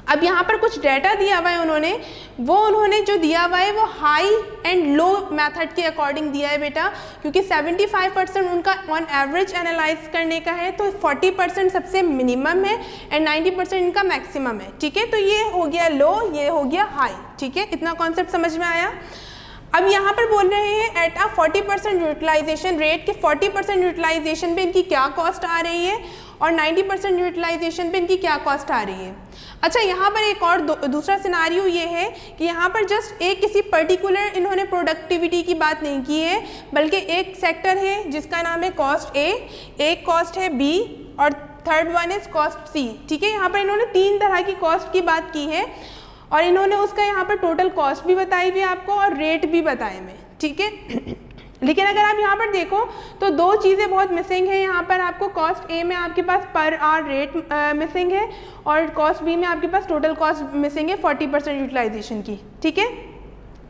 अब यहाँ पर कुछ डाटा दिया हुआ है उन्होंने जो दिया हुआ है वो हाई एंड लो मेथड के अकॉर्डिंग दिया है बेटा, क्योंकि 75% उनका ऑन एवरेज एनालाइज करने का है, तो 40% सबसे मिनिमम है एंड 90% इनका मैक्सिमम है, ठीक है। तो ये हो गया लो, ये हो गया हाई, ठीक है, इतना कॉन्सेप्ट समझ में आया। अब यहाँ पर बोल रहे हैं एट अ 40% यूटिलाइजेशन रेट, के 40% यूटिलाइजेशन पे इनकी क्या कॉस्ट आ रही है और 90% यूटिलाइजेशन पे इनकी क्या कॉस्ट आ रही है। अच्छा, यहाँ पर एक और दूसरा सिनारियो ये है कि यहाँ पर जस्ट एक किसी पर्टिकुलर इन्होंने प्रोडक्टिविटी की बात नहीं की है, बल्कि एक सेक्टर है जिसका नाम है कॉस्ट ए, एक कॉस्ट है बी और थर्ड वन इज कॉस्ट सी, ठीक है। यहाँ पर इन्होंने 3 तरह की कॉस्ट की बात की है और इन्होंने उसका यहाँ पर टोटल कॉस्ट भी बताई हुई आपको और रेट भी बताए हुए, ठीक है। लेकिन अगर आप यहाँ पर देखो तो 2 चीज़ें बहुत मिसिंग है यहाँ पर आपको। कॉस्ट ए में आपके पास पर आवर रेट मिसिंग है और कॉस्ट बी में आपके पास टोटल कॉस्ट मिसिंग है 40% यूटिलाइजेशन की, ठीक है।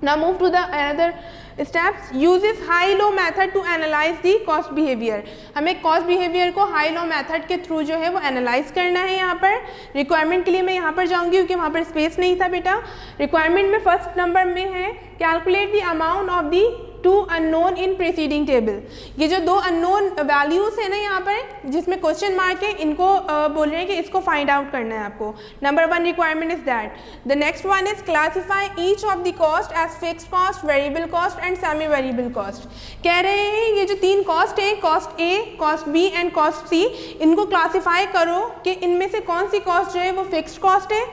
Now move to the another steps. Uses high low method to analyse the cost behaviour. हमें कॉस्ट बिहेवियर को हाई लो मेथड के थ्रू जो है वो एनालाइज करना है। यहाँ पर रिक्वायरमेंट के लिए मैं यहाँ पर जाऊँगी क्योंकि वहाँ पर स्पेस नहीं था बेटा। रिक्वायरमेंट में फर्स्ट नंबर में है calculate the amount of the 2 unknown in preceding table. ये जो 2 अननोन वैल्यूज़ है ना यहाँ पर जिसमें क्वेश्चन मार्क है, इनको बोल रहे हैं कि इसको फाइंड आउट करना है आपको। Number 1 requirement is that. The next one is classify each of the cost as fixed cost, variable cost and semi variable cost. कह रहे हैं ये जो 3 कॉस्ट हैं, cost A, cost B and cost C, इनको क्लासीफाई करो कि इनमें से कौन सी कॉस्ट जो है वो फिक्स्ड कॉस्ट है,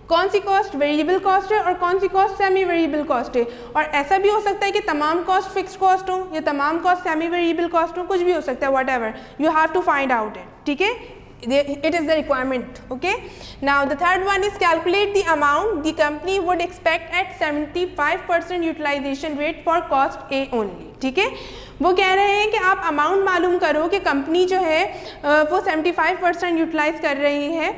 कौन सी कॉस्ट वेरिएबल कॉस्ट है और कौन सी कॉस्ट सेमी वेरिएबल कॉस्ट है। और ऐसा भी हो सकता है कि तमाम कॉस्ट फिक्स्ड कॉस्ट हो या तमाम कॉस्ट सेमी वेरिएबल कॉस्ट हो, कुछ भी हो सकता है, whatever you have to find out it, ठीक है। It is the requirement, okay. Now the third one is calculate the amount the company would expect at 75% utilization rate for cost A only, ठीक है। वो कह रहे हैं कि आप अमाउंट मालूम करो कि कंपनी जो है वो 75% यूटिलाइज कर रही है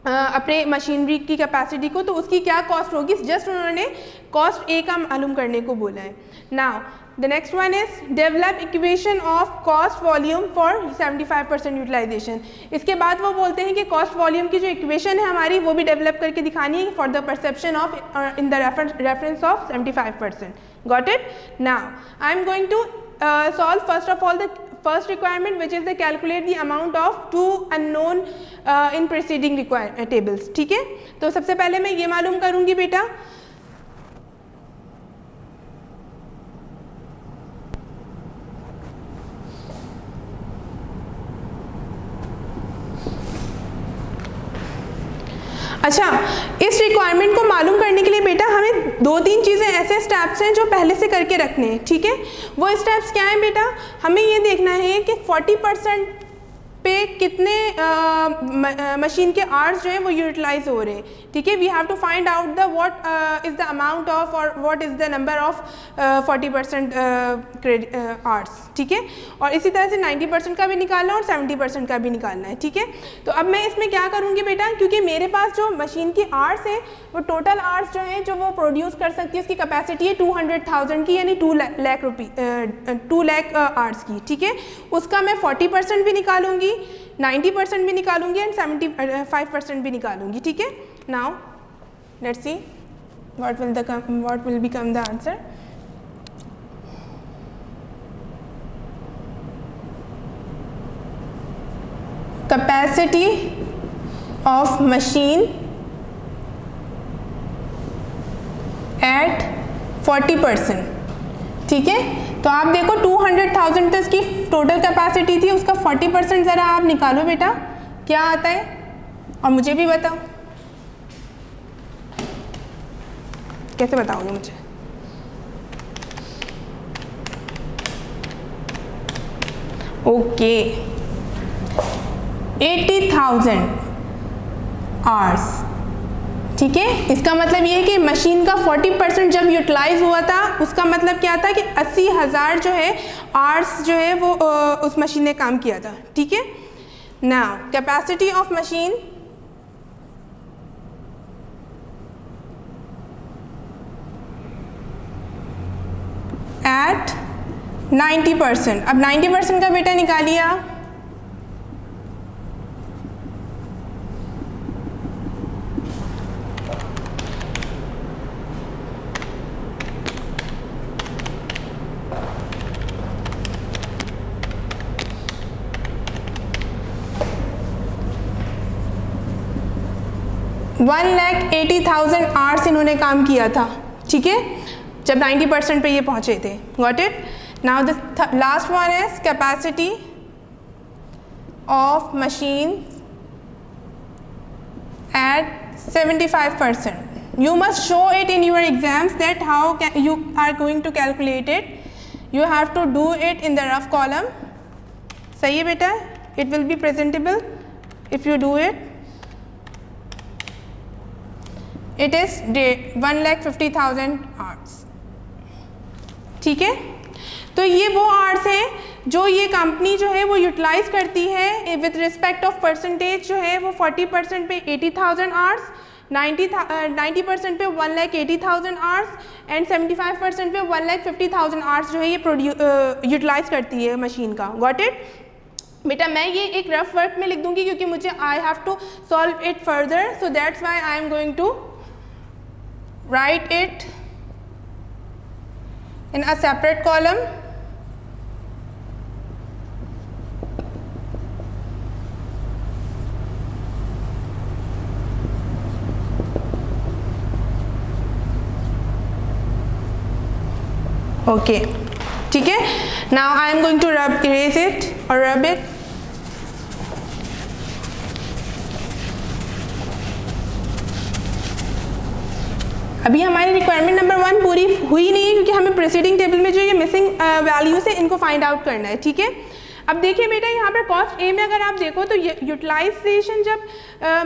अपने मशीनरी की कैपेसिटी को, तो उसकी क्या कॉस्ट होगी। जस्ट उन्होंने कॉस्ट ए का मालूम करने को बोला है। Now the next one is develop equation of cost volume for 75% utilization. इसके बाद वो बोलते हैं कि कॉस्ट वॉल्यूम की जो इक्वेशन है हमारी वो भी डेवलप करके दिखानी है for the perception of in the reference of 75%। Got it. Now I am going to solve first of all the first requirement which is the calculate the amount of 2 unknown in preceding tables, ठीक है। तो सबसे पहले मैं ये मालूम करूंगी बेटा अच्छा, इस रिक्वायरमेंट को मालूम करने के लिए बेटा हमें 2-3 चीज़ें ऐसे स्टेप्स हैं जो पहले से करके रखने हैं, ठीक है। वो स्टेप्स क्या हैं बेटा, हमें ये देखना है कि 40% पे कितने मशीन के आवर्स जो है वो यूटिलाइज हो रहे हैं, ठीक है। We have to find out the what is the amount of और what is the number of 40% hours, ठीक है। और इसी तरह से 90% का भी निकालना है और 70% का भी निकालना है, ठीक है। तो अब मैं इसमें क्या करूँगी बेटा, क्योंकि मेरे पास जो मशीन की आवर्स है वो टोटल आवर्स जो है जो वो प्रोड्यूस कर सकती है उसकी कैपेसिटी है 200,000 की, यानी 2 लाख आवर्स की, ठीक है। उसका मैं 40% भी निकालूंगी, 90% भी निकालूंगी एंड 75% भी निकालूंगी, ठीक है। Now let's see what will become the answer. Capacity of machine eight 40%, ठीक है। तो आप देखो 200,000 तो इसकी टोटल कैपेसिटी थी, उसका 40% ज़रा आप निकालो बेटा क्या आता है, और मुझे भी बताओ कैसे बताओगे मुझे। ओके 80,000 आवर्स, ठीक है। इसका मतलब ये है कि मशीन का 40% जब यूटिलाइज हुआ था उसका मतलब क्या था कि 80,000 जो है आवर्स जो है वो उस मशीन ने काम किया था, ठीक है। Now capacity of machine eight 90%। अब 90% का बेटा निकालिए आप। वन लाख 80,000 आवर्स इन्होंने काम किया था, ठीक है, जब 90% पे ये पहुंचे थे। Got it. Now the last one is capacity of machine eight 75%. You must show it in your exams that how you are going to calculate it. You have to do it in the rough column. सही है बेटा, it will be presentable if you do it. It is 1,50,000 hours, ठीक है। तो ये वो hours हैं जो ये कंपनी जो है वो यूटिलाइज करती है विथ रिस्पेक्ट ऑफ परसेंटेज जो है वो 40% पे 80,000 आवर्स, 90% पे 1,80,000 आवर्स एंड 75% पे 1,50,000 आवर्स जो है ये यूटिलाइज करती है मशीन का। गॉट इट बेटा। मैं ये एक रफ वर्क में लिख दूंगी क्योंकि मुझे I have to solve it further, so that's why I am going to write it in a separate column. Okay, ठीक है। Now I am going to erase it or rub it. अभी हमारी requirement number 1 पूरी हुई नहीं है क्योंकि हमें प्रीसीडिंग टेबल में जो ये मिसिंग वैल्यूज है इनको फाइंड आउट करना है, ठीक है। अब देखिए बेटा यहाँ पर कॉस्ट ए में अगर आप देखो तो यूटिलाइजेशन जब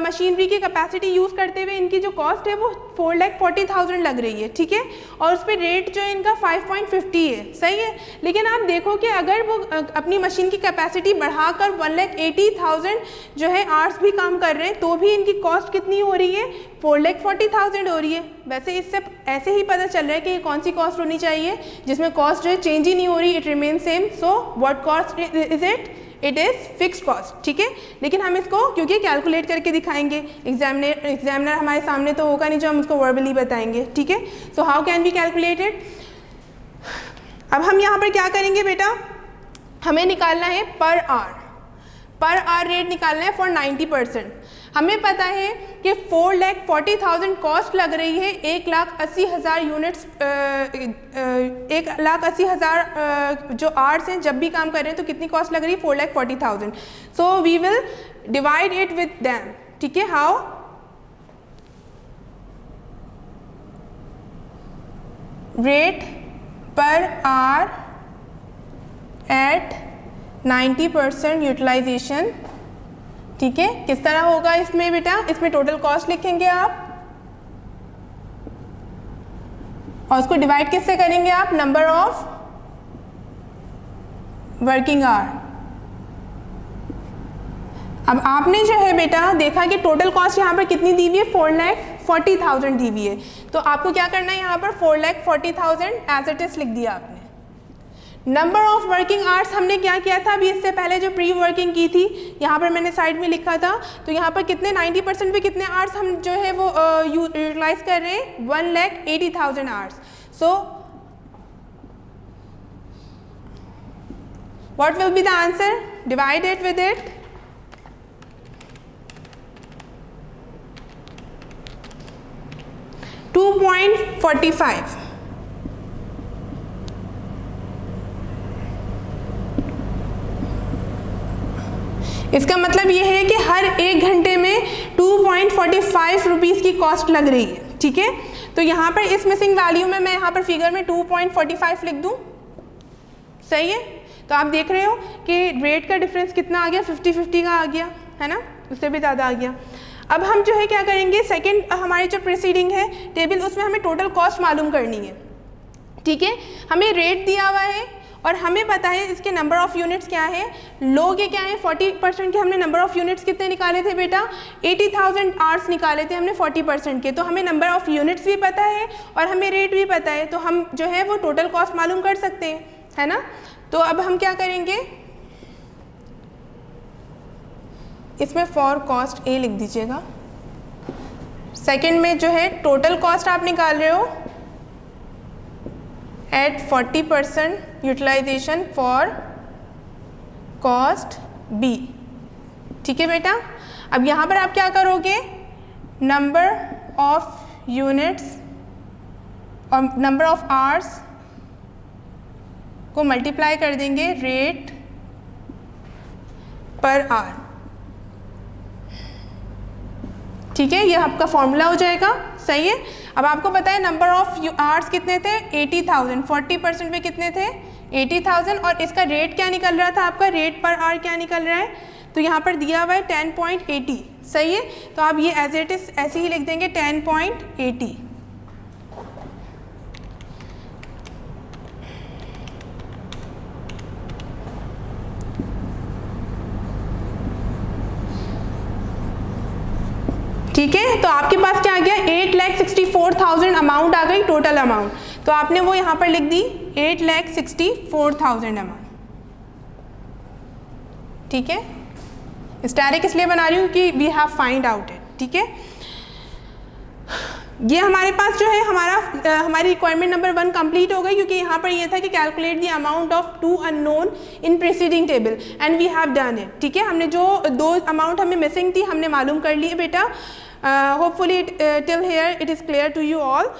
मशीनरी की कैपेसिटी यूज़ करते हुए इनकी जो कॉस्ट है वो 4,40,000 लग रही है, ठीक है। और उस पर रेट जो है इनका 5.50 है, सही है। लेकिन आप देखो कि अगर वो अपनी मशीन की कैपेसिटी बढ़ाकर 1,80,000 जो है आवर्स भी काम कर रहे हैं तो भी इनकी कॉस्ट कितनी हो रही है, 4,40,000 हो रही है। वैसे इससे ऐसे ही पता चल रहा है कि ये कौन सी कॉस्ट होनी चाहिए जिसमें कॉस्ट जो है चेंज ही नहीं हो रही, it remain same. So what cost is it, it is fixed cost, ठीक है। लेकिन हम इसको क्योंकि कैलकुलेट करके दिखाएंगे, एग्जामिनर हमारे सामने तो होगा नहीं जो हम उसको वर्बली बताएंगे, ठीक है। So how can be calculated. अब हम यहाँ पर क्या करेंगे बेटा, हमें निकालना है पर आवर रेट निकालना है फॉर 90%। हमें पता है कि 4,40,000 कॉस्ट लग रही है 1,80,000 यूनिट्स, 1,80,000 जो आवर्स हैं जब भी काम कर रहे हैं तो कितनी कॉस्ट लग रही है, 4,40,000। So we will divide it with them, ठीक है। How, rate per hour at 90% utilization ठीक है, किस तरह होगा इसमें बेटा, इसमें टोटल कॉस्ट लिखेंगे आप और उसको डिवाइड किससे करेंगे आप, नंबर ऑफ वर्किंग आवर। अब आपने जो है बेटा देखा कि टोटल कॉस्ट यहाँ पर कितनी दी हुई है, 4,40,000 दी हुई है, तो आपको क्या करना है यहाँ पर 4,40,000 एज इट इज लिख दिया आपने। नंबर ऑफ वर्किंग आवर्स हमने क्या किया था अभी इससे पहले जो प्री वर्किंग की थी, यहाँ पर मैंने साइड में लिखा था, तो यहाँ पर कितने 90% पे कितने आवर्स हम जो है वो यूटिलाइज कर रहे हैं, 1,80,000 hours. So what will be the answer, divide it with it, $2.45। इसका मतलब ये है कि हर 1 घंटे में 2.45 रुपीज़ की कॉस्ट लग रही है, ठीक है। तो यहाँ पर इस मिसिंग वैल्यू में मैं यहाँ पर फिगर में 2.45 लिख दूँ, सही है। तो आप देख रहे हो कि रेट का डिफरेंस कितना आ गया, 50-50 का आ गया है ना, उससे भी ज़्यादा आ गया। अब हम जो है क्या करेंगे, सेकंड हमारी जो प्रीसीडिंग है टेबल, उसमें हमें टोटल कॉस्ट मालूम करनी है, ठीक है। हमें रेट दिया हुआ है और हमें पता है इसके नंबर ऑफ़ यूनिट्स क्या है, लो के क्या है 40% के, हमने नंबर ऑफ़ यूनिट्स कितने निकाले थे बेटा, 80,000 आवर्स निकाले थे हमने 40% के, तो हमें नंबर ऑफ़ यूनिट्स भी पता है और हमें रेट भी पता है, तो हम जो है वो टोटल कॉस्ट मालूम कर सकते हैं, है ना। तो अब हम क्या करेंगे, इसमें फॉर कॉस्ट ए लिख दीजिएगा। सेकंड में जो है टोटल कॉस्ट आप निकाल रहे हो at 40% utilization for cost B, ठीक है बेटा। अब यहाँ पर आप क्या करोगे, नंबर ऑफ यूनिट्स और नंबर ऑफ आवर्स को मल्टीप्लाई कर देंगे रेट पर आवर, ठीक है, ये आपका फॉर्मूला हो जाएगा, सही है। अब आपको पता है नंबर ऑफ आवर्स कितने थे, 80,000, 40% पे कितने थे, 80,000, और इसका रेट क्या निकल रहा था आपका, रेट पर आवर क्या निकल रहा है, तो यहाँ पर दिया हुआ है 10.80, सही है। तो आप ये एज इट इज ऐसे ही लिख देंगे 10.80, ठीक है। तो आपके पास क्या आ गया, 8,64,000 अमाउंट आ गई, टोटल अमाउंट, तो आपने वो यहाँ पर लिख दी 8,64,000 अमाउंट, ठीक है। स्टैटिक इसलिए बना रही हूँ कि we have find out it, ठीक है। ये हमारे पास जो है हमारी रिक्वायरमेंट नंबर 1 कंप्लीट हो गई, क्योंकि यहाँ पर ये था कि calculate the amount of 2 unknown in preceding table and we have done it, ठीक है। हमने जो 2 अमाउंट हमें मिसिंग थी हमने मालूम कर ली है बेटा। Hopefully till here it is clear to you all.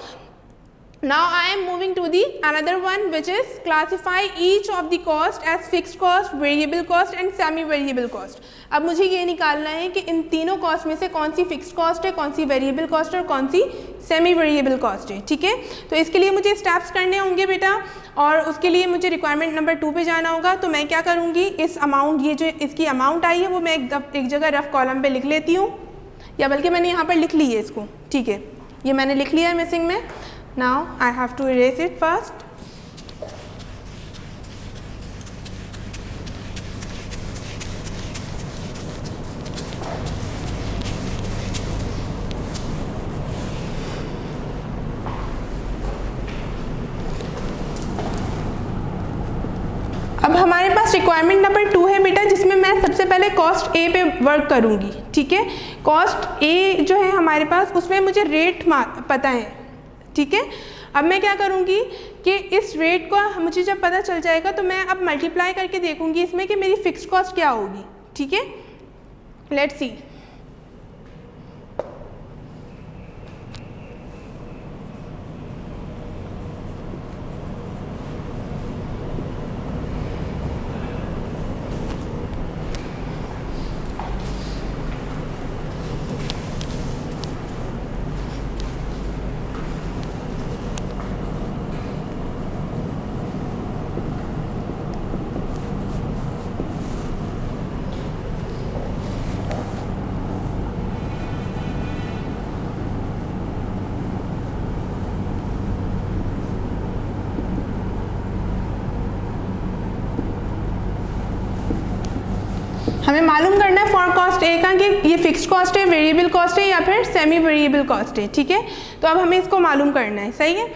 Now I am moving to the another one, which is classify each of the cost as fixed cost, variable cost and semi variable cost। अब मुझे ये निकालना है कि इन तीनों cost में से कौन सी फिक्स्ड कॉस्ट है, कौन सी वेरिएबल कॉस्ट है और कौन सी सेमी वेरिएबल कॉस्ट है, ठीक है। तो इसके लिए मुझे स्टेप्स करने होंगे बेटा, और उसके लिए मुझे रिक्वायरमेंट नंबर 2 पे जाना होगा। तो मैं क्या करूँगी, इस अमाउंट, ये जो इसकी अमाउंट आई है वो मैं एक जगह रफ कॉलम पे लिख लेती हूँ, या बल्कि मैंने यहाँ पर लिख ली है इसको, ठीक है, ये मैंने लिख लिया है मिसिंग में। Now I have to erase it first। अब हमारे पास रिक्वायरमेंट नंबर 2 है बेटा, जिसमें मैं सबसे पहले कॉस्ट ए पे वर्क करूँगी, ठीक है। कॉस्ट ए जो है हमारे पास, उसमें मुझे रेट पता है, ठीक है। अब मैं क्या करूँगी कि इस रेट को मुझे जब पता चल जाएगा तो मैं अब मल्टीप्लाई करके देखूँगी इसमें कि मेरी फिक्स्ड कॉस्ट क्या होगी, ठीक है। Let's see. हमें मालूम करना है फॉर कॉस्ट ए का कि ये फिक्स्ड कॉस्ट है, वेरिएबल कॉस्ट है या फिर सेमी वेरिएबल कॉस्ट है, ठीक है। तो अब हमें इसको मालूम करना है, सही है।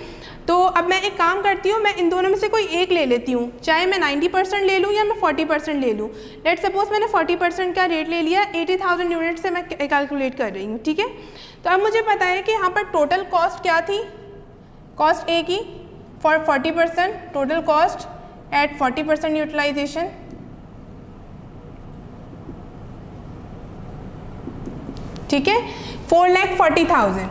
तो अब मैं एक काम करती हूँ, मैं इन दोनों में से कोई एक ले लेती हूँ, चाहे मैं 90% ले लूँ या मैं 40% ले लूँ। लेट सपोज मैंने 40% का रेट ले लिया, 80,000 यूनिट से मैं कैलकुलेट कर रही हूँ, ठीक है। तो अब मुझे पता है कि यहाँ पर टोटल कॉस्ट क्या थी, कॉस्ट ए की for 40%, total cost at 40% utilization, ठीक है, 4,40,000,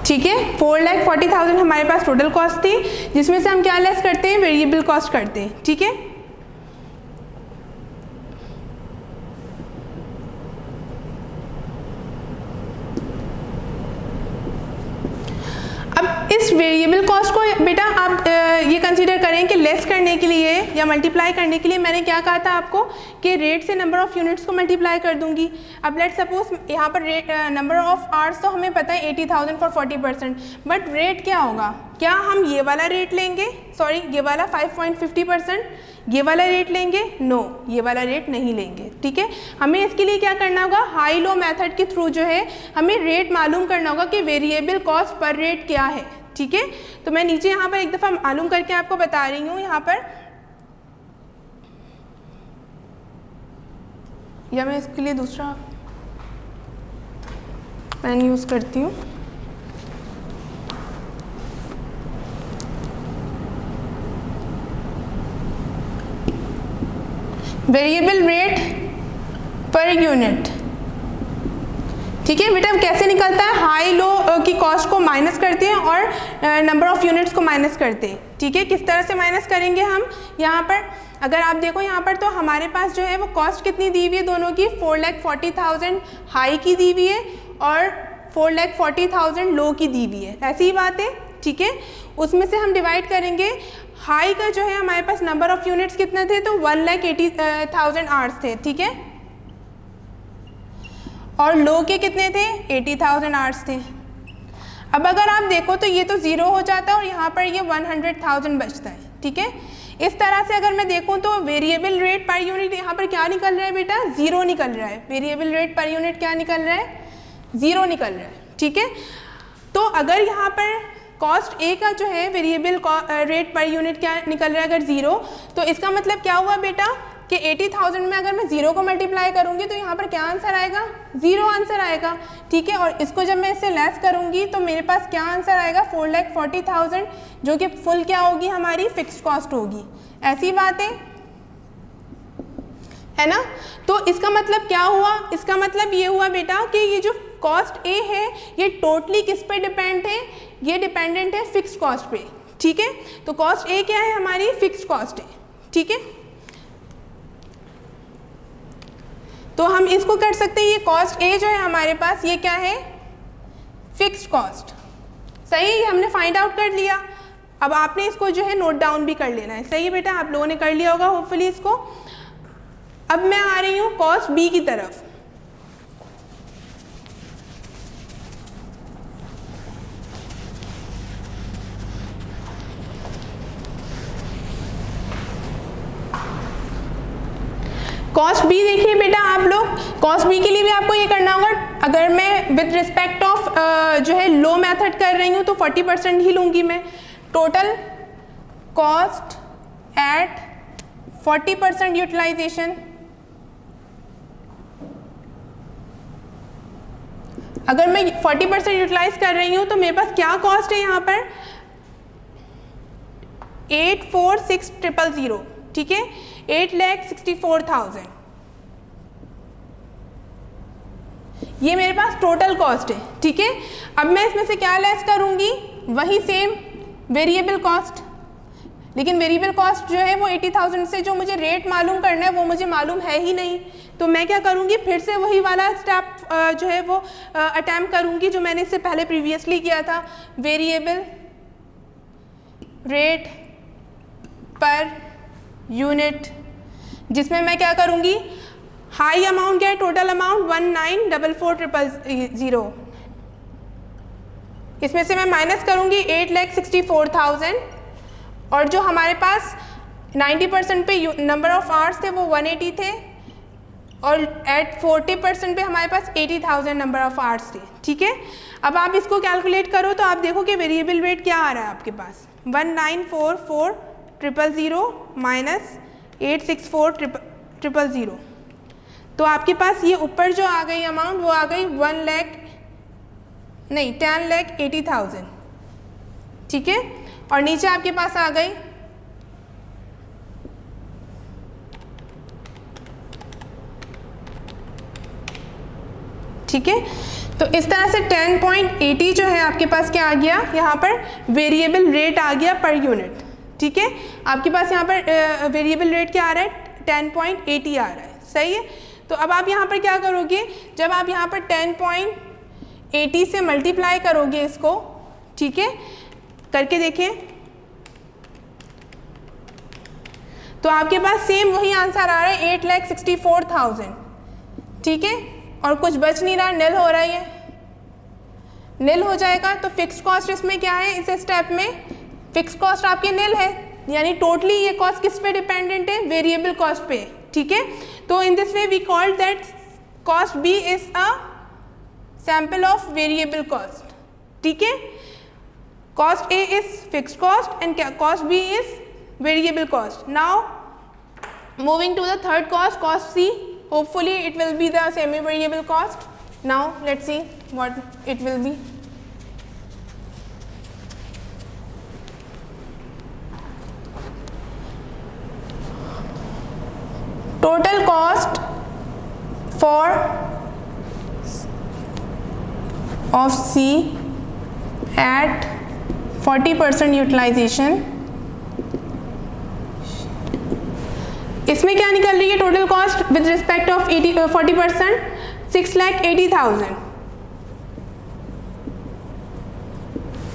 ठीक है। 4,40,000 हमारे पास टोटल कॉस्ट थी, जिसमें से हम क्या लेस करते हैं, वेरिएबल कॉस्ट करते हैं, ठीक है। अब इस वेरिएबल कॉस्ट को बेटा आप ये कंसीडर करें कि लेस करने के लिए या मल्टीप्लाई करने के लिए मैंने क्या कहा था आपको कि रेट से नंबर ऑफ़ यूनिट्स को मल्टीप्लाई कर दूंगी। अब लेट सपोज यहाँ पर रेट नंबर ऑफ़ आवर्स तो हमें पता है 80,000 फॉर 40%, बट रेट क्या होगा, क्या हम ये वाला रेट लेंगे, सॉरी ये वाला 5.50%, ये वाला रेट लेंगे, नो ये वाला रेट नहीं लेंगे, ठीक है। हमें इसके लिए क्या करना होगा, हाई लो मेथड के थ्रू जो है हमें रेट मालूम करना होगा कि वेरिएबल कॉस्ट पर रेट क्या है, ठीक है। तो मैं नीचे यहाँ पर एक दफ़ा मालूम करके आपको बता रही हूँ, यहाँ पर या मैं इसके लिए दूसरा पेन यूज़ करती हूँ। वेरिएबल रेट पर यूनिट, ठीक है बेटा। कैसे निकलता है, हाई लो की कॉस्ट को माइनस करते हैं और नंबर ऑफ यूनिट्स को माइनस करते हैं, ठीक है। किस तरह से माइनस करेंगे हम, यहाँ पर अगर आप देखो यहाँ पर तो हमारे पास जो है वो कॉस्ट कितनी दी हुई है दोनों की, 4,40,000 हाई की दी हुई है और 4,40,000 लो की दी हुई है, ऐसी ही बात है, ठीक है। उसमें से हम डिवाइड करेंगे, हाई का जो है हमारे पास नंबर ऑफ यूनिट्स कितने थे, तो 1,80,000 आवर्स थे, ठीक है, और लो के कितने थे, 80,000 आवर्स थे। अब अगर आप देखो तो ये तो ज़ीरो हो जाता है और यहाँ पर ये 100,000 बचता है, ठीक है। इस तरह से अगर मैं देखूँ तो वेरिएबल रेट पर यूनिट यहाँ पर क्या निकल रहा है बेटा, ज़ीरो निकल रहा है। वेरिएबल रेट पर यूनिट क्या निकल रहा है, ज़ीरो निकल रहा है, ठीक है। तो अगर यहाँ पर कॉस्ट ए का जो है वेरिएबल रेट पर यूनिट क्या निकल रहा है अगर ज़ीरो, तो इसका मतलब क्या हुआ बेटा कि 80,000 में अगर मैं ज़ीरो को मल्टीप्लाई करूँगी तो यहाँ पर क्या आंसर आएगा, ज़ीरो आंसर आएगा, ठीक है। और इसको जब मैं इससे लेस करूँगी तो मेरे पास क्या आंसर आएगा, 4,40,000, जो कि फुल क्या होगी, हमारी फिक्स्ड कॉस्ट होगी, ऐसी बात है ना। तो इसका मतलब क्या हुआ, इसका मतलब ये हुआ बेटा कि ये जो कॉस्ट ए है ये टोटली किस पे डिपेंड है, ये डिपेंडेंट है फिक्स्ड कॉस्ट पे, ठीक है। तो कॉस्ट ए क्या है, हमारी फिक्स्ड कॉस्ट है, ठीक है। तो हम इसको कर सकते हैं, ये कॉस्ट ए जो है हमारे पास ये क्या है, फिक्स्ड कॉस्ट, सही, हमने फाइंड आउट कर लिया। अब आपने इसको जो है नोट डाउन भी कर लेना है, सही है बेटा, आप लोगों ने कर लिया होगा होपफुली इसको। अब मैं आ रही हूँ कॉस्ट बी की तरफ। कॉस्ट बी देखिए बेटा, आप लोग कॉस्ट बी के लिए भी आपको ये करना होगा, अगर मैं विद रिस्पेक्ट ऑफ जो है लो मेथड कर रही हूँ तो 40% ही लूँगी मैं। टोटल कॉस्ट एट 40% यूटिलाइजेशन, अगर मैं 40% यूटिलाइज कर रही हूँ तो मेरे पास क्या कॉस्ट है यहाँ पर, 846,000, ठीक है, 8,64,000, ये मेरे पास टोटल कॉस्ट है, ठीक है। अब मैं इसमें से क्या लेस करूँगी, वही सेम वेरिएबल कॉस्ट, लेकिन वेरिएबल कॉस्ट जो है वो 80,000 से जो मुझे रेट मालूम करना है वो मुझे मालूम है ही नहीं, तो मैं क्या करूँगी, फिर से वही वाला स्टेप जो है वो अटैम्प्ट करूँगी जो मैंने इससे पहले प्रीवियसली किया था, वेरिएबल रेट पर यूनिट, जिसमें मैं क्या करूँगी, हाई अमाउंट क्या है, टोटल अमाउंट 19,44,000, इसमें से मैं माइनस करूँगी 8,64,000 और जो हमारे पास 90% पे नंबर ऑफ आवर्स थे वो 180 थे, और एट 40% पे हमारे पास 80,000 नंबर ऑफ आवर्स थे, ठीक है। अब आप इसको कैलकुलेट करो तो आप देखो कि वेरिएबल रेट क्या आ रहा है आपके पास, 1944,000 माइनस 864,000, तो आपके पास ये ऊपर जो आ गई अमाउंट वो आ गई 10,80,000, ठीक है, और नीचे आपके पास आ गई ठीक है। तो इस तरह से 10.80 जो है आपके पास क्या आ गया, यहाँ पर वेरिएबल रेट आ गया पर यूनिट, ठीक है। आपके पास यहाँ पर वेरिएबल रेट क्या आ रहा है, 10.80 आ रहा है, सही है। तो अब आप यहाँ पर क्या करोगे, जब आप यहाँ पर 10.80 से मल्टीप्लाई करोगे इसको, ठीक है, करके देखिए, तो आपके पास सेम वही आंसर आ रहा है 8,64,000, ठीक है, और कुछ बच नहीं रहा, निल हो रहा है, ये निल हो जाएगा। तो फिक्स कॉस्ट इसमें क्या है, इस स्टेप में फिक्स कॉस्ट आपके निल है, यानी टोटली ये कॉस्ट किस पे डिपेंडेंट है, वेरिएबल कॉस्ट पे, ठीक है। तो in this way we call that cost B is a sample of variable cost, ठीक है। Cost A is fix cost and cost B is variable cost. Now moving to the third cost, cost C, hopefully it will be the semi variable cost. Now let's see what it will be. Total cost for of C at 40% utilization, इसमें क्या निकल रही है total cost with respect of 40%, 6,80,000,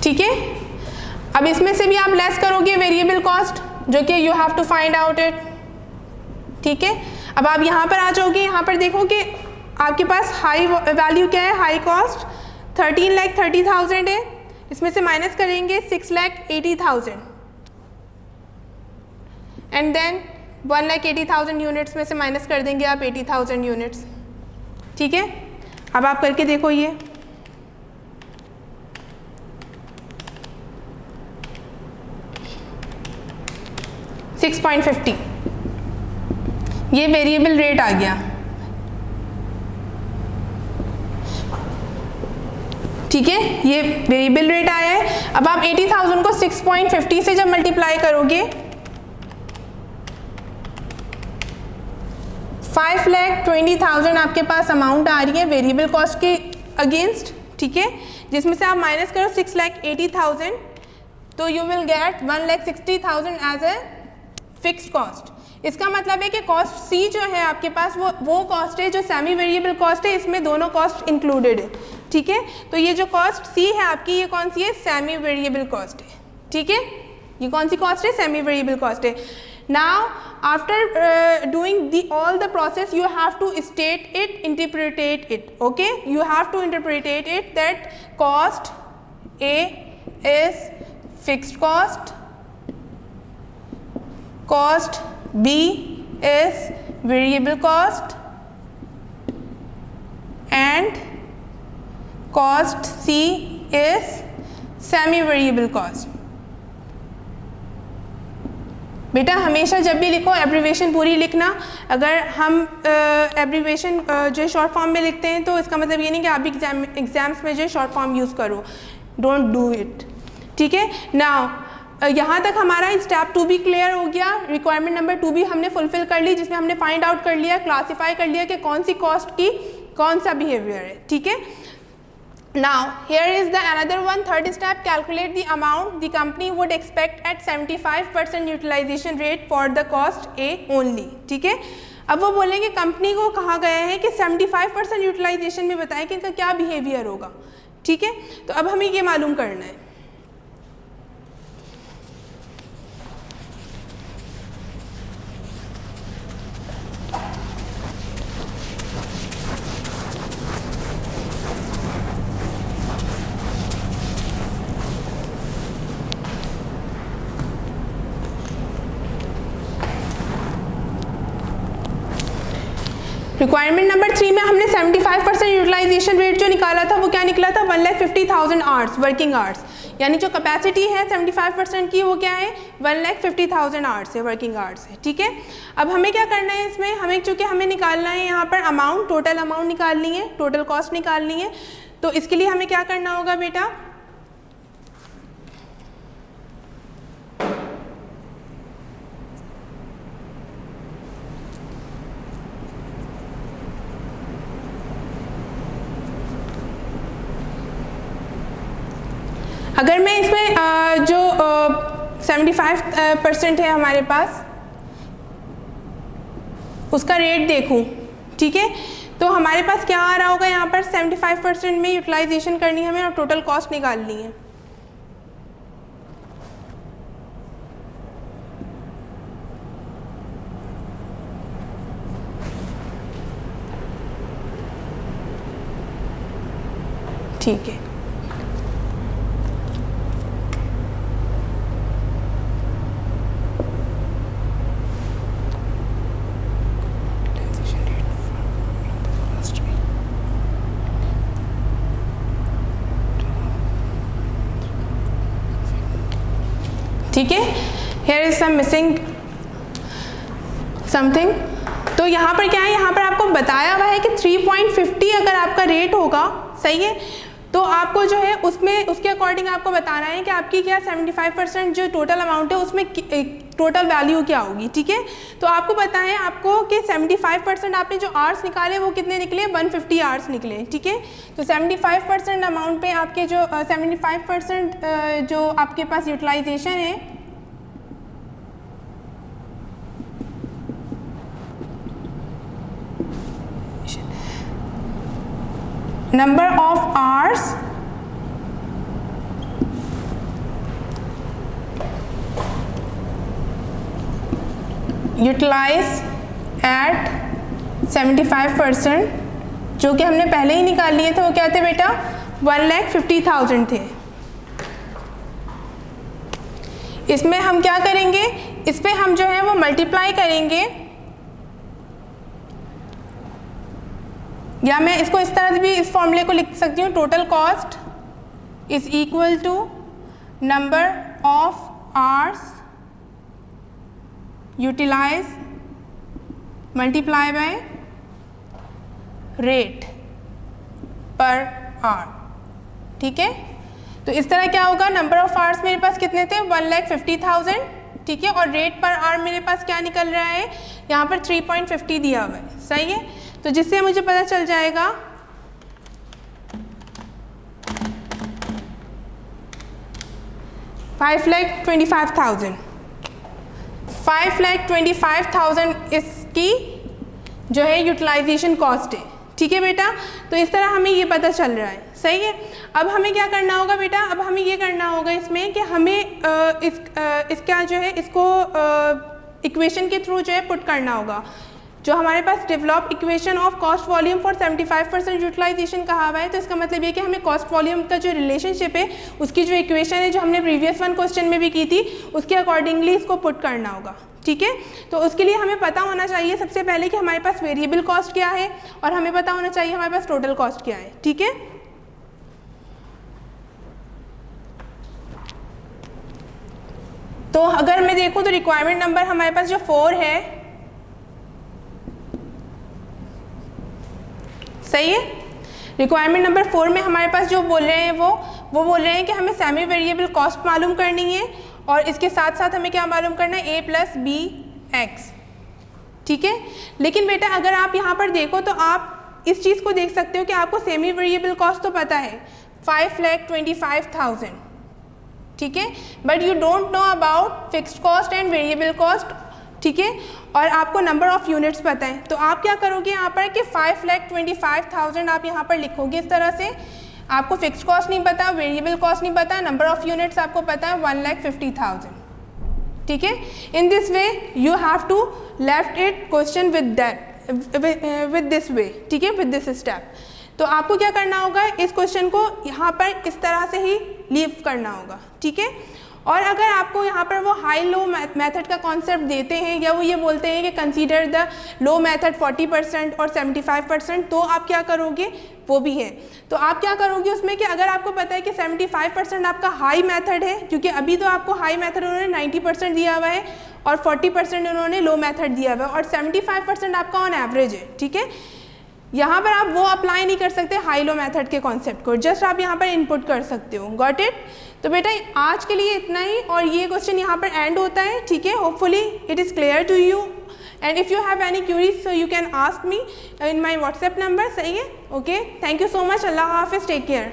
ठीक है। अब इसमें से भी आप लेस करोगे वेरिएबल कॉस्ट, जो कि you have to find out it, ठीक है। अब आप यहाँ पर आ जाओगे, यहाँ पर देखो कि आपके पास हाई वैल्यू क्या है, हाई कॉस्ट 13,30,000 है, इसमें से माइनस करेंगे 6,80,000 एंड देन 1,80,000 यूनिट्स में से माइनस कर देंगे आप 80,000 यूनिट्स, ठीक है। अब आप करके देखो, ये $6.50 ये वेरिएबल रेट आ गया, ठीक है, ये वेरिएबल रेट आया है। अब आप 80,000 को 6.50 से जब मल्टीप्लाई करोगे 5,20,000 आपके पास अमाउंट आ रही है वेरिएबल कॉस्ट के अगेंस्ट, ठीक है, जिसमें से आप माइनस करो 6,80,000, तो you will get 1,60,000 as a fixed cost. इसका मतलब है कि कॉस्ट सी जो है आपके पास वो कॉस्ट है जो सेमी वेरिएबल कॉस्ट है, इसमें दोनों कॉस्ट इंक्लूडेड है, ठीक है। तो ये जो कॉस्ट सी है आपकी, ये कौन सी है, सेमी वेरिएबल कॉस्ट है, ठीक है। ये कौन सी कॉस्ट है, सेमी वेरिएबल कॉस्ट है। Now after doing all the process, you have to state it, interpretate it, okay. You have to interpretate it that cost A is fixed cost, cost B is variable cost and cost C is semi variable cost. बेटा हमेशा जब भी लिखो abbreviation पूरी लिखना। अगर हम abbreviation जो शॉर्ट फॉर्म में लिखते हैं तो इसका मतलब ये नहीं कि आप भी एग्जाम्स में जो शॉर्ट फॉर्म यूज़ करो, डोंट डू इट, ठीक है। नाउ यहाँ तक हमारा स्टेप 2 भी क्लियर हो गया, रिक्वायरमेंट नंबर 2 भी हमने फुलफिल कर ली, जिसमें हमने फाइंड आउट कर लिया, क्लासीफाई कर लिया कि कौन सी कॉस्ट की कौन सा बिहेवियर है, ठीक है। Now here is the another one, third step, calculate the amount the company would expect at 75% utilization rate for the cost A only, ठीक है। अब वो बोलेंगे कंपनी को कहा गया है कि 75% यूटिलाइजेशन में बताएं कि इनका क्या बिहेवियर होगा, ठीक है। तो अब हमें ये मालूम करना है। रिक्वायरमेंट नंबर 3 में हमने 75% यूटिलाइजेशन रेट जो निकाला था वो क्या निकला था 1,50,000 आवर्स वर्किंग आवर्स, यानी जो कैपेसिटी है 75% की वो क्या है 1,50,000 आवर्स है, वर्किंग आवर्स है। ठीक है, अब हमें क्या करना है इसमें, हमें चूँकि हमें निकालना है यहाँ पर अमाउंट, टोटल अमाउंट निकालनी है, टोटल कॉस्ट निकालनी है, तो इसके लिए हमें क्या करना होगा बेटा, अगर मैं इसमें जो 75% है हमारे पास उसका रेट देखूं, ठीक है, तो हमारे पास क्या आ रहा होगा यहाँ पर 75% में यूटिलाइजेशन करनी है हमें और टोटल कॉस्ट निकालनी है। ठीक है, ठीक है, here is some missing something. तो यहाँ पर क्या है, यहाँ पर आपको बताया हुआ है कि 3.50 अगर आपका रेट होगा, सही है, तो आपको जो है उसमें उसके अकॉर्डिंग आपको बताना है कि आपकी क्या 75% जो टोटल अमाउंट है उसमें टोटल वैल्यू क्या होगी। ठीक है, तो आपको पता है आपको कि 75% आपने जो आवर्स निकाले वो कितने निकले 150 आवर्स निकले। ठीक है, तो 75% अमाउंट पे आपके जो 75% जो आपके पास यूटिलाइजेशन है number of hours utilize at 75%, जो कि हमने पहले ही निकाल लिए थे, वो क्या थे बेटा 1,50,000 थे। इसमें हम क्या करेंगे, इस पे हम जो है वो मल्टीप्लाई करेंगे, या मैं इसको इस तरह से भी इस फॉर्मूले को लिख सकती हूँ, total cost is equal to number of hours utilize multiply by rate per hour. ठीक है, तो इस तरह क्या होगा, नंबर ऑफ आवर्स मेरे पास कितने थे 1,50,000, ठीक है, और रेट पर आवर मेरे पास क्या निकल रहा है यहाँ पर 3.50 दिया हुआ है, सही है, तो जिससे मुझे पता चल जाएगा 5,25,000 इसकी जो है यूटिलाइजेशन कॉस्ट है। ठीक है बेटा, तो इस तरह हमें ये पता चल रहा है, सही है। अब हमें क्या करना होगा बेटा, अब हमें ये करना होगा इसमें कि हमें इसका जो है इसको इक्वेशन के थ्रू जो है पुट करना होगा। जो हमारे पास develop equation of cost volume for 75% utilization कहा हुआ है, तो इसका मतलब ये कि हमें कॉस्ट वॉल्यूम का जो रिलेशनशिप है उसकी जो इक्वेशन है जो हमने प्रीवियस वन क्वेश्चन में भी की थी उसके अकॉर्डिंगली इसको पुट करना होगा। ठीक है, तो उसके लिए हमें पता होना चाहिए सबसे पहले कि हमारे पास वेरिएबल कॉस्ट क्या है और हमें पता होना चाहिए हमारे पास टोटल कॉस्ट क्या है। ठीक है, तो अगर मैं देखूं तो रिक्वायरमेंट नंबर हमारे पास जो 4 है, सही है, रिक्वायरमेंट नंबर 4 में हमारे पास जो बोल रहे हैं वो बोल रहे हैं कि हमें सेमी वेरिएबल कॉस्ट मालूम करनी है और इसके साथ साथ हमें क्या मालूम करना है a + bx। ठीक है, लेकिन बेटा अगर आप यहाँ पर देखो तो आप इस चीज़ को देख सकते हो कि आपको सेमी वेरिएबल कॉस्ट तो पता है 5,25,000, ठीक है, but you don't know about fixed cost and variable cost. ठीक है, और आपको नंबर ऑफ यूनिट्स पता है, तो आप क्या करोगे यहाँ पर कि 5,25,000 आप यहाँ पर लिखोगे इस तरह से। आपको फिक्स्ड कॉस्ट नहीं पता, वेरिएबल कॉस्ट नहीं पता, नंबर ऑफ यूनिट्स आपको पता है 1,50,000। ठीक है, in this way you have to left it question with this way. ठीक है, विद दिस स्टेप। तो आपको क्या करना होगा, इस क्वेश्चन को यहाँ पर इस तरह से ही लीव करना होगा। ठीक है, और अगर आपको यहाँ पर वो हाई लो मेथड का कॉन्सेप्ट देते हैं या वो ये बोलते हैं कि कंसीडर द लो मेथड 40% और 75%, तो आप क्या करोगे, वो भी है। तो आप क्या करोगे उसमें कि अगर आपको पता है कि 75% आपका हाई मेथड है, क्योंकि अभी तो आपको हाई मेथड उन्होंने 90% दिया हुआ है और 40% उन्होंने लो मेथड दिया हुआ है और 75% आपका ऑन एवरेज है, ठीक है। यहाँ पर आप वो अप्लाई नहीं कर सकते हाई लो मेथड के कॉन्सेप्ट को, जस्ट आप यहाँ पर इनपुट कर सकते हो। Got it? तो बेटा आज के लिए इतना ही, और ये क्वेश्चन यहाँ पर एंड होता है, ठीक है। Hopefully it is clear to you, and if you have any queries so you can ask me in my WhatsApp number, सही है। Okay, thank you so much, अल्लाह हाफिज़, टेक केयर।